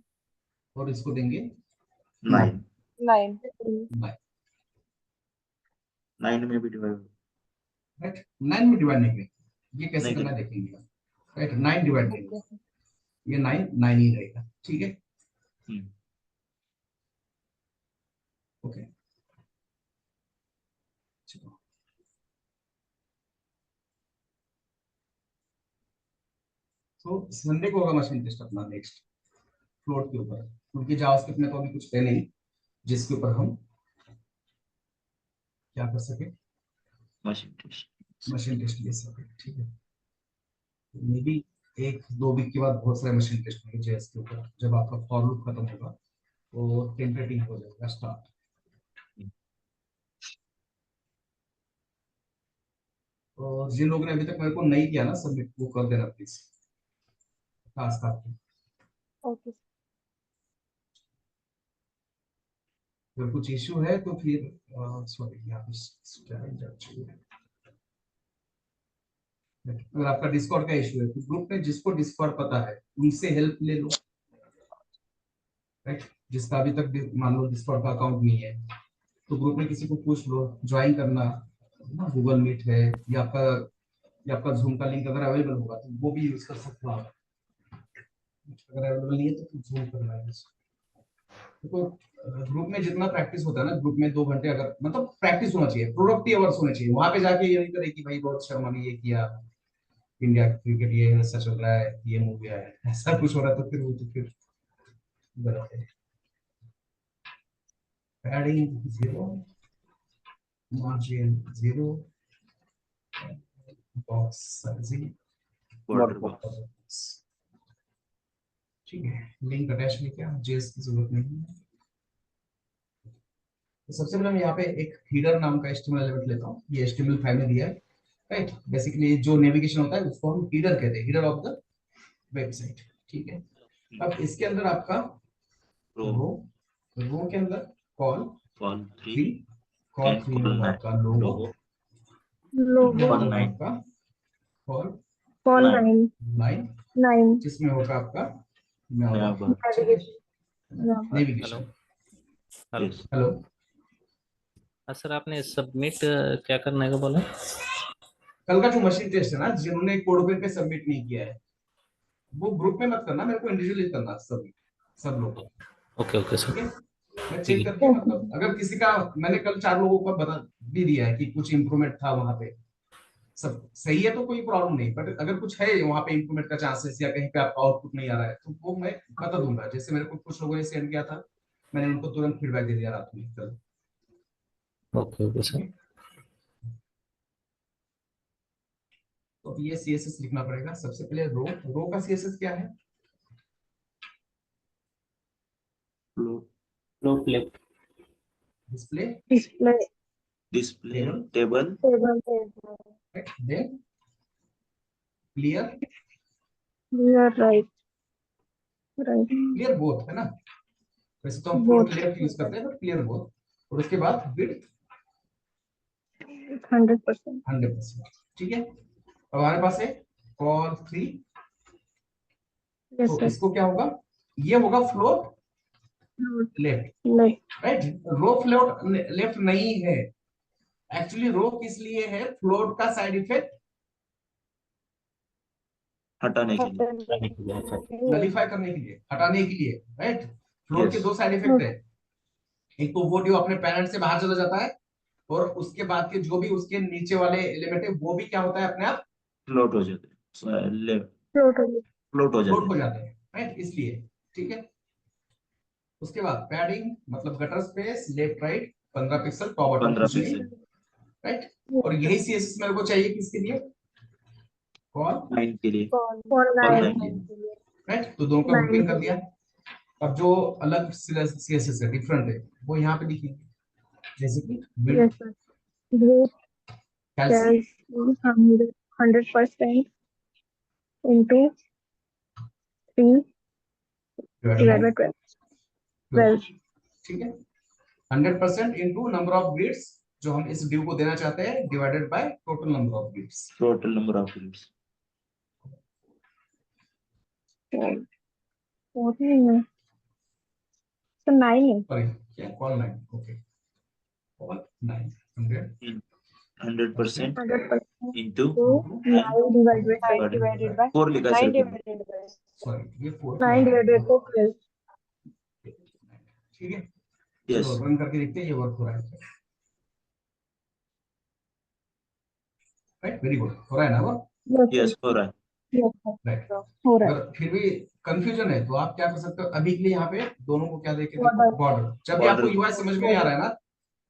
और इसको देंगे 9 Nine. 9 में भी डिवाइड राइट। 9 में डिवाइड नहीं करेंगे, ये कैसे नहीं करना है देखेंगे, राइट। 9 डिवाइड नहीं, ये 9 9 ही रहेगा। ठीक है, ओके। चलो, तो संडे को होगा मशीन टेस्ट अपना नेक्स्ट फ्लोट के ऊपर, क्योंकि जावास्क्रिप्ट में तो अभी कुछ है नहीं जिसके ऊपर हम क्या कर सके, मशीन टेस्ट। मशीन टेस्ट ले सके। ठीक है, मे बी 1 2 वीक के बाद बहुत सारे मशीन टेस्ट होंगे जेएस के ऊपर, जब आपका फॉर लूप खत्म होगा तो टेंटेटिव हो जाएगा स्टार्ट। और जिन लोगों ने अभी तक मेरे को नहीं किया ना सबमिट, वो कर देना प्लीज टास्क आपको। Okay. अगर कुछ इश्यू है तो फिर सॉरी यहाँ पे स्टाइल जा चुकी है। अगर आपका डिस्कॉर्ड का इश्यू है तो ग्रुप में जिसको डिस्कॉर्ड पता है उनसे हेल्प ले लो, राइट। जिसका अभी तक मान लो डिस्कॉर्ड का अकाउंट नहीं है तो ग्रुप में किसी को पूछ लो ज्वाइन करना, गूगल मीट है या आपका जूम का लिंक अगर अवेलेबल होगा तो वो भी यूज कर सकते हो आप, अगर अवेलेबल नहीं है तो जूम करना है। तो ग्रुप में जितना प्रैक्टिस होता है ना, ग्रुप में 2 घंटे अगर मतलब प्रैक्टिस होना चाहिए, प्रोडक्टिव आवर्स होने चाहिए। वहां पे जाके ये नहीं करे कि भाई बहुत शर्मा ने ये किया, इंडिया क्रिकेट ये ऐसा चल रहा है, ये हो गया है, ऐसा कुछ हो रहा है तो फिर वो तो फिर गलत है। Padding 0, margin 0, box sizing border box. ठीक है, लिंक अटैच नहीं किया, जेएस की जरूरत नहीं है। तो सबसे पहले मैं यहाँ पे एक हीडर नाम का एचटीएमएल एलिमेंट लेता हूँ, ये HTML5 में दिया है, राइट। बेसिकली जो नेविगेशन होता है उसको हम हीडर कहते हैं, हीडर ऑफ द वेबसाइट। ठीक है, अब इसके अंदर आपका रो के अंदर कॉल 3, कॉल 3 में होगा आपका लोगो, Logo. आपका कॉल Call 9. 9 जिसमें होगा आपका नेविगेशन। हेलो हेलो, हाँ सर, आपने सबमिट क्या करने का बोला? कल का जो मशीन टेस्ट है ना, जिन्होंने कोड पे सबमिट नहीं किया है वो ग्रुप में मत करना, मेरे को इंडिविजुअली करना सब लोगों को। ओके ओके ठीक सर। है, मैं चेक करके मतलब अगर किसी का, मैंने कल 4 लोगों को बता भी दिया है कि कुछ इंप्रूवमेंट था वहां पे, सब सही है तो कोई प्रॉब्लम नहीं, बट अगर कुछ है वहां पे इंप्रूवमेंट का चांसेस या कहीं पे आपका आउटपुट नहीं आ रहा है तो वो मैं बता दूंगा। जैसे मेरे को कुछ लोगों ने सेंड किया था, मैंने उनको तुरंत फीडबैक दे दिया रात में कल। Okay okay sir. तो ये CSS लिखना पड़ेगा सबसे पहले। रो का CSS क्या है, float left display Display. Table Table. Then clear, You are right. Right. Clear both है ना, वैसे तो हम Both. फ्लोट लेफ्ट यूज करते हैं, बट क्लियर बोथ। और उसके बाद विड्थ 100%. 100%। ठीक है, अब हमारे पास है कॉल 3, Yes, तो sir. इसको क्या होगा, ये होगा फ्लोट लेफ्ट, Left. राइट। रो फ्लोट लेफ्ट नहीं है, एक्चुअली रो किस लिए है, फ्लोट का साइड इफेक्ट हटाने के लिए। नलीफाई करने के लिए, हटाने के लिए, राइट। फ्लोट के Yes. 2 साइड इफेक्ट है, एक तो वो जो अपने पैरेंट से बाहर चला जाता है, और उसके बाद के जो भी उसके नीचे वाले एलिमेंट है वो भी क्या होता है, अपने आप फ्लोट हो जाते हैं, Totally. फ्लोट हो फ्लोट जाते हो हैं। जाते हैं, राइट, इसलिए। ठीक है, उसके बाद पैडिंग मतलब gutter space left right 15 pixel, top bottom 15 कुछ नहीं, पिक्सल राइट। और यही CSS मेरे को चाहिए किसके लिए, कॉल 9 के लिए। For Call 9. 9 राइट। तो दोनों का 9. ग्रुपिंग कर दिया। अब जो अलग CSS है, डिफरेंट है, वो यहाँ पे दिखेंगे। जैसे कि Yes, sir. Great. Calcium Calcium 100% into 3 divided by 12. 12. ठीक है 100% इंटू नंबर ऑफ ग्रिड्स जो हम इस ड्यू को देना चाहते हैं divided by total number of grids total number of grids 14 है तो 9 है सॉरी क्या कॉल 9 ओके कॉल 9 100 100% 100% इंटू तो 9 divided by 12. 4 लिखा है सिर्फ सॉरी ये 4 9 divided by 12. ठीक है यस चलो रन करके देखते हैं ये वर्क हो रहा है राइट वेरी गुड हो रहा है ना वर्क Yes, यस हो रहा है yes, sir. राइट हो रहा है अगर फिर भी कंफ्यूजन है तो आप क्या कर सकते हो अभी के लिए यहाँ पे दोनों को क्या देखे Border. बॉर्डर जब भी Border. आपको यूआई समझ में नहीं आ रहा है ना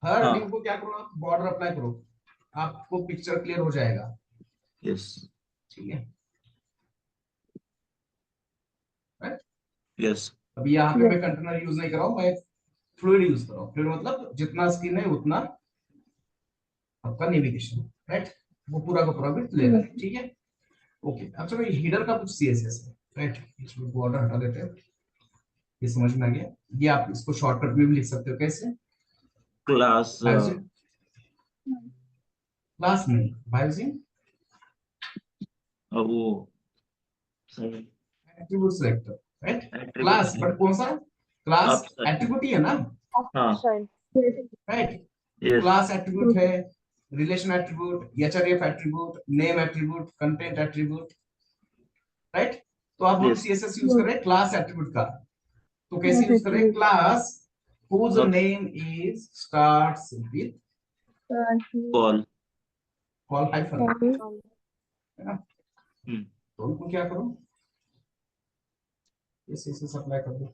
हर हाँ। ड्यू को क्या करो आप बॉर्डर अप्लाई करो आपको पिक्चर क्लियर हो जाएगा यस ठीक है यस अभी यहाँ पे मैं कंटेनर यूज नहीं कर रहा हूँ मैं फ्लूइड यूज कर रहा हूँ फ्लूइड मतलब जितना स्किन है उतना आपका नेविगेशन राइट वो पूरा का पूरा भी ले रहा है ठीक है ओके अब चलो हीडर का कुछ सीएसएस है राइट इसमें बॉर्डर हटा देते हैं ये समझ में आ गया ये आप इसको शॉर्टकट में भी लिख सकते हो कैसे क्लास क्लास नहीं बायोजिंग वो attribute selector right Attribute class select. But कौन सा क्लास Upside. एट्रीब्यूट ही है ना हाँ राइट यस क्लास एट्रीब्यूट है relation attribute HRF attribute name attribute content attribute right तो आप हम Yes. सीएसएस यूज कर रहे हैं क्लास एट्रीब्यूट का तो कैसे यूज कर रहे हैं class whose Okay. name is starts with call call hyphen है ना हम्म। तो उनको क्या करो ये सीएसएस अप्लाई कर दो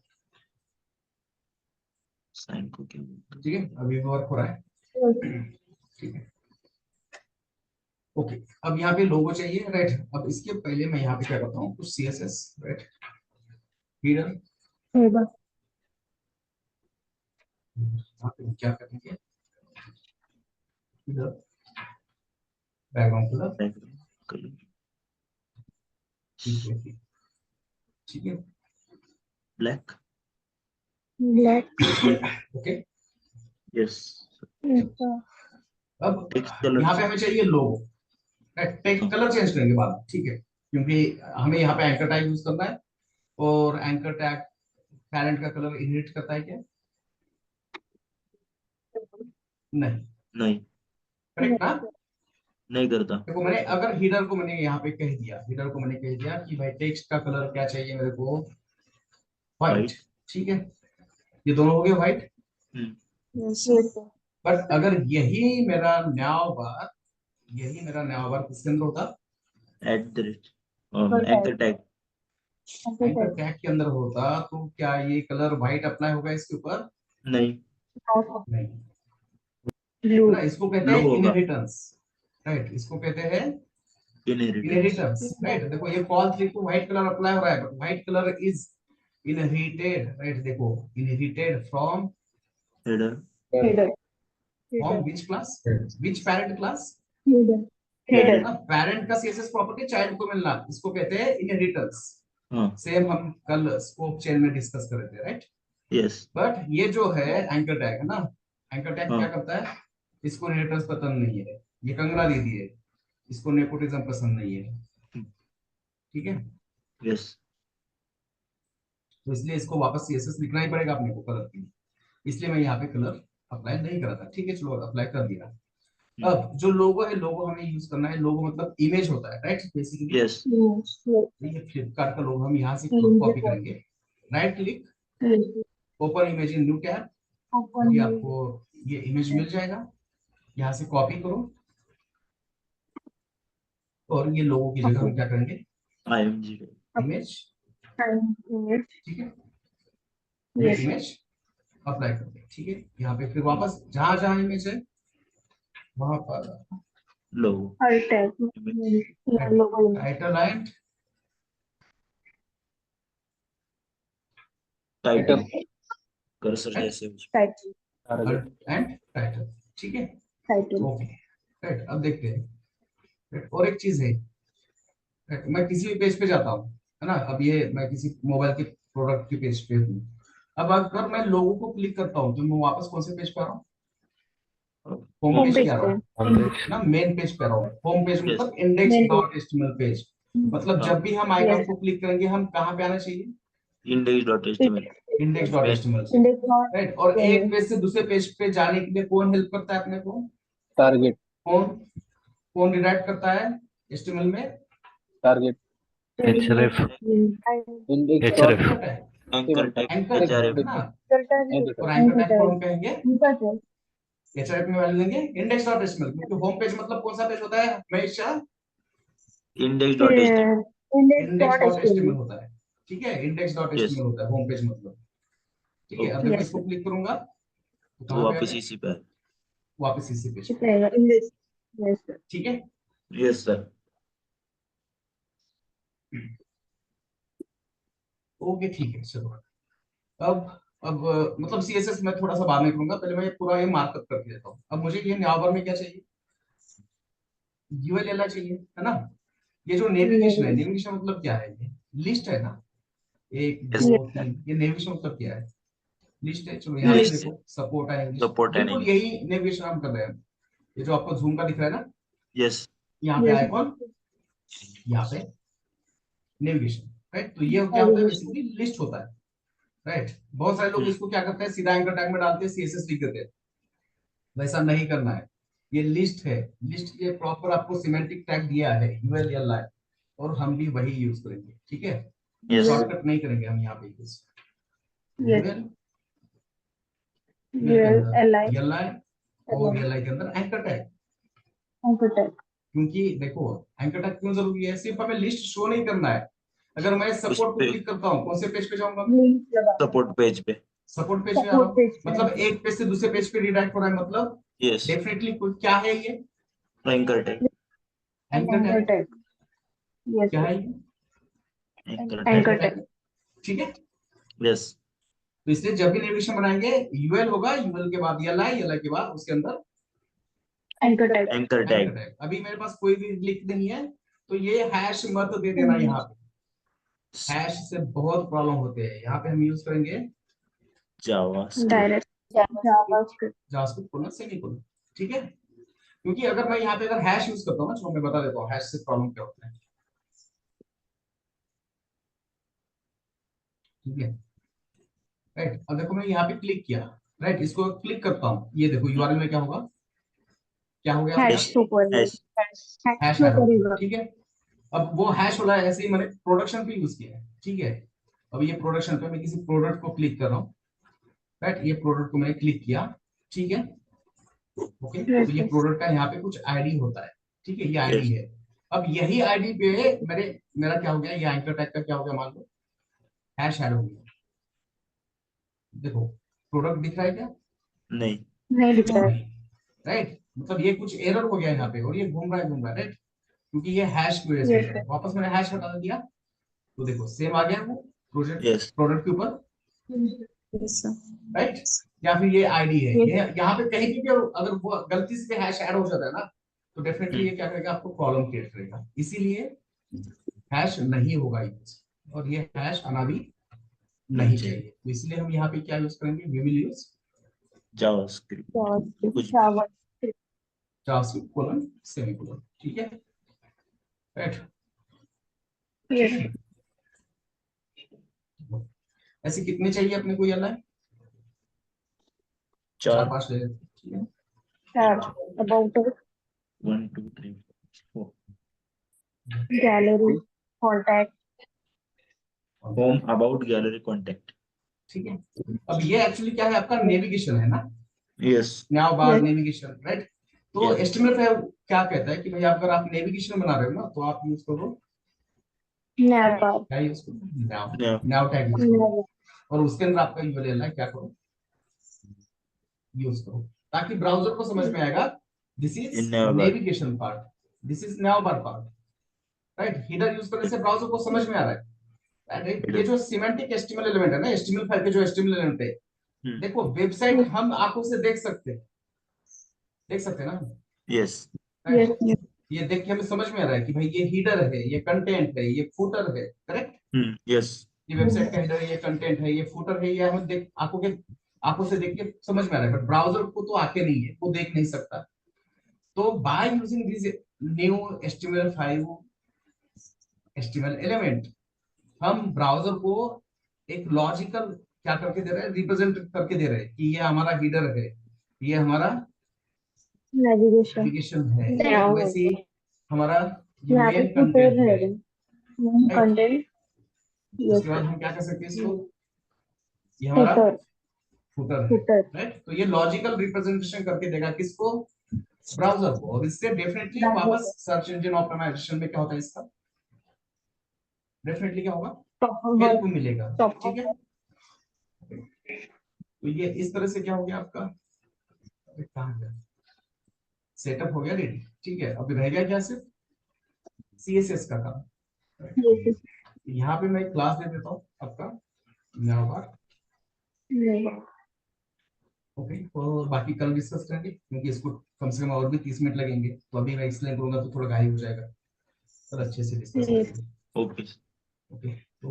साइन को क्या बोलते हैं? ठीक है अभी वर्क हो रहा है ठीक है ओके अब यहाँ पे लोगो चाहिए राइट अब इसके पहले मैं यहाँ पे क्या करता हूँ कुछ सीएसएस राइट हीडर यहाँ पे क्या करेंगे header background colour Background color. ठीक है ब्लैक ब्लैक ओके यस अब टेक्स्ट कलर यहाँ पे हमें चाहिए लोगो टेक्स्ट कलर चेंज करेंगे बाद ठीक है क्योंकि हमें यहाँ पे एंकर टैग यूज करना है और एंकर टैग पैरेंट का कलर इनहेरिट करता है क्या नहीं नहीं करेक्ट ना नहीं करता देखो मैंने अगर हीडर को मैंने यहाँ पे कह दिया हीडर को मैंने कह दिया कि भाई टेक्स्ट का कलर क्या चाहिए मेरे को व्हाइट White. ठीक है ये दोनों हो गए व्हाइट बट अगर यही मेरा न्याव बार किसके अंदर होता at the rate anchor tag anchor tag के अंदर होता तो क्या ये कलर व्हाइट अप्लाई होगा इसके ऊपर नहीं नहीं ब्लू ना इसको कहते हैं Blue होगा। इनहेरिटेंस राइट इसको कहते हैं इनहेरिटेंस इनहेरिटेंस राइट देखो ये कॉल 3 को व्हाइट कलर अप्लाई हो रहा है but white colour is inherited right देखो inherited from from which class which parent class parent का सीएसएस प्रॉपर्टी चाइल्ड को मिलना इसको कहते हैं इनहेरिटेंस हाँ सेम हम कल स्कोप चेन में डिस्कस कर रहे थे राइट यस बट ये जो है एंकर टैग है ना एंकर टैग हाँ। क्या करता है इसको इनहेरिटेंस पसंद नहीं है ये कंगना दीदी है इसको नेपोटिज्म पसंद नहीं है ठीक है यस तो इसलिए इसको वापस सीएसएस लिखना ही पड़ेगा अपने को कलर के लिए इसलिए मैं यहाँ पे कलर अप्लाई नहीं करा था ठीक है चलो अप्लाई कर दिया अब जो लोगो है लोगो हमें यूज करना है लोगो मतलब इमेज होता है राइट बेसिकली यस ये फ्लिपकार्ट का लोगो हम यहाँ से कॉपी करेंगे right click open image in new tab ये आपको ये इमेज मिल जाएगा यहाँ से कॉपी करो और ये लोगों की जगह हम क्या करेंगे IMG इमेज ठीक है ये इमेज अप्लाई कर दे ठीक है यहाँ पे फिर वापस जहां जहां इमेज है वहां पर लोगो टाइटल एंड टाइटल कर्सर जैसे टारगेट एंड टाइटल, ठीक है, टाइटल। Okay right. अब देखते हैं right, और एक चीज है right, मैं किसी भी पेज पे जाता हूँ है ना, अब ये मैं किसी मोबाइल के प्रोडक्ट के पेज पे हूँ, अब अगर मैं लोगों को क्लिक करता हूँ तो मैं वापस कौन से पेज पे आ रहा हूँ, होम होम पेज पेज पे आ रहा पे। हूँ ना, मेन पेज पे आ रहा हूँ। Home page Yes. मतलब index Main dot HTML page, मतलब हाँ। जब भी हम आइकन Yes. को क्लिक करेंगे हम कहाँ पे आना चाहिए, index.html इंडेक्स डॉट एचटीएमएल से, इंडेक्स डॉट राइट। और एक पेज से दूसरे पेज पे जाने के लिए कौन हेल्प करता है अपने को, टारगेट कौन कौन रिडायरेक्ट करता है एचटीएमएल में, टारगेट href इंडेक्स क्या href होता है, anchor tag एंकर href है ना, एंकर और एंकर टैग को हम टैग। कहेंगे एचआरएफ में वैल्यू देंगे इंडेक्स डॉट एचटीएमएल, क्योंकि होम पेज मतलब कौन सा पेज होता है हमेशा, index.html index index dot dot HTML HTML. होता है, ठीक है, इंडेक्स डॉट yes एचटीएमएल होता है होम पेज मतलब, ठीक है। अब देखो Yes. इसको क्लिक करूंगा तो तो कहाँ पे आ वापस गया, इसी पे वापस इसी पेज पे, रहेगा इंडेक्स। यस ठीक है। yes sir ओके ठीक है चलो। अब मतलब सीएसएस मैं थोड़ा सा बाद में करूंगा, पहले मैं पूरा ये मार्कअप करके देता हूँ। अब मुझे ये न्यावर में क्या चाहिए, यूएल चाहिए है ना, ये जो नेविगेशन है, नेविगेशन मतलब क्या है, ये लिस्ट है ना, एक Yes. दो तीन, ये नेविगेशन मतलब क्या है, लिस्ट है। चलो यहाँ पे List. देखो सपोर्ट है इंग्लिश, Support and बिल्कुल यही नेविगेशन हम कर रहे हैं। ये जो आपको जूम का दिख रहा है ना, yes यहाँ पे Yes. आइकॉन, यहाँ पे नेविगेशन, राइट। तो ये क्या होता है, बेसिकली लिस्ट होता है, राइट। बहुत सारे लोग इसको क्या करते हैं, सीधा एंकर टैग में डालते हैं, सीएसएस लिख देते हैं, वैसा नहीं करना है। ये लिस्ट है, लिस्ट ये प्रॉपर आपको सिमेंटिक टैग दिया है ULLI, और हम भी वही यूज करेंगे, ठीक है, yes शॉर्टकट नहीं करेंगे हम यहाँ पे यूज। Yes. LI LI और LI के अंदर एंकर टैग, एंकर टैग। क्योंकि देखो एंकर टैग क्यों जरूरी है, सिर्फ हमें लिस्ट शो नहीं करना है। अगर मैं सपोर्ट को क्लिक करता हूँ, कौन से पेज पे जाऊंगा, support page पे सपोर्ट पेज पे आ रहा हूँ, मतलब एक पेज से दूसरे पेज पे रिडायरेक्ट हो रहा है, मतलब yes डेफिनेटली क्या है ये, anchor tag anchor anchor tag, tag. Yes क्या है ये, anchor tag एंकर टैग। ठीक है। yes तो इसलिए जब भी नेविगेशन बनाएंगे यूएल होगा, यूएल के बाद एल आई के बाद उसके अंदर anchor tag. anchor anchor tag tag. अभी मेरे पास कोई भी लिंक नहीं है, तो ये हैश मत दे देना, यहाँ पे हैश से बहुत प्रॉब्लम होते हैं, यहाँ पे हम यूज करेंगे javascript डायरेक्ट जावास्क्रिप्ट। जावास्क्रिप्ट खोलना सेमीकोलन, ठीक है। क्योंकि अगर मैं यहाँ पे अगर हैश यूज करता हूँ ना, तो मैं बता देता हूँ हैश से प्रॉब्लम क्या होता है, ठीक है, राइट। अब देखो मैं यहाँ पे क्लिक किया, राइट, इसको क्लिक करता हूँ, ये देखो यूआरएल में क्या होगा, क्या हो गया, hash show hash hash show add हो गया, करेगा। ठीक है। अब वो हैश हो रहा है, ऐसे ही मैंने प्रोडक्शन पे यूज किया है, ठीक है। अब ये प्रोडक्शन पे मैं किसी प्रोडक्ट को क्लिक कर रहा हूँ, राइट, ये प्रोडक्ट को मैंने क्लिक किया, ठीक है, ओके। तो ये प्रोडक्ट का यहाँ पे कुछ आईडी होता है, ठीक है, ये आईडी yes है। अब यही आईडी पे मेरा क्या हो गया, ये एंकर टैग का क्या हो गया, मान लो हैश ऐड हो गया, देखो प्रोडक्ट दिख रहा है क्या, नहीं नहीं दिख रहा है। नहीं, राइट, मतलब ये कुछ एरर हो गया यहाँ पे, और ये घूम रहा है, राइट, क्योंकि ये हैश की वजह से हो रहा है। वापस मैंने हैश हटा दिया, तो देखो सेम आ गया वो प्रोजेक्ट yes प्रोडक्ट के ऊपर, यस सर। राइट। या फिर ये आईडी है, ये यहाँ पे कहीं भी अगर वो गलती से हैश ऐड हो जाता है ना, तो डेफिनेटली ये क्या करेगा, आपको प्रॉब्लम क्रिएट करेगा, इसीलिए हैश नहीं होगा यूज, और ये हैश आना भी नहीं चाहिए। तो इसलिए हम यहाँ पे क्या यूज करेंगे, वी विल यूज javascript कुछ जावास्क्रिप्ट कोलन सेमीकोलन, ठीक है, राइट। यस ऐसे कितने चाहिए अपने को, ये चार चार पांच ले लेते हैं, ठीक है। Sir. About 1 2 3 4 gallery contact. home about gallery contact ठीक है। अब ये एक्चुअली क्या है, आपका नेविगेशन है ना, yes नाउ बार Yes. Navigation, right. तो Yes. HTML5 क्या कहता है कि भाई अगर आप नेविगेशन बना रहे हो ना, तो आप यूज करो, नैव क्या यूज करो, now, Nav. Now tag use करो, और उसके अंदर आपका यूआरएल है, क्या करो, यूज करो, ताकि ब्राउजर को समझ में आएगा this is In nav bar. Navigation part, this is now bar part, right. Header use करने से ब्राउजर को समझ में आ रहा है, राइट। ये जो सिमेंटिक HTML एलिमेंट है ना, HTML5 के जो HTML एलिमेंट है, देखो वेबसाइट हम आंखों से देख सकते हैं ना। Yes. Yes, yes. ये देख के हमें समझ में आ रहा है कि भाई ये हीडर है, ये कंटेंट है, ये फुटर है, करेक्ट। Yes. ये वेबसाइट का हेडर है, ये कंटेंट है, ये फुटर है, ये हम देख आंखों से देख के समझ में आ रहा है। बट ब्राउजर को तो आंखें नहीं है, वो देख नहीं सकता। तो by using this new HTML5 HTML element, हम ब्राउजर को एक लॉजिकल क्या करके दे रहे हैं, रिप्रेजेंट करके दे रहे हैं कि ये हमारा हीडर है, ये हमारा Navigation. नेविगेशन है। Yeah. वैसे ही हमारा मेन Navigation कंटेंट है। heading. Main Right. content. Yes. उसके बाद हम क्या कर सकते हैं इसको, ये हमारा Footer. फुटर है, Footer. राइट। तो ये लॉजिकल रिप्रेजेंटेशन करके देगा किसको, ब्राउजर को। और इससे डेफिनेटली वापस सर्च इंजन ऑप्टिमाइजेशन में क्या होता है इसका, डेफिनेटली क्या होगा, हेल्प मिलेगा। ठीक है, तो ये इस तरह से क्या हो गया आपका, सेटअप हो गया रेडी। ठीक है, अब रह गया क्या, सिर्फ CSS का काम। Yes. यहाँ पे मैं क्लास दे देता हूँ आपका नाउबार। Yes. ओके, तो बाकी कल डिस्कस करेंगे, क्योंकि इसको कम से कम और भी 30 मिनट लगेंगे। तो अभी मैं एक्सप्लेन करूंगा तो थोड़ा गायब हो जाएगा, तो अच्छे से डिस्कस करेंगे। Okay. ओके, तो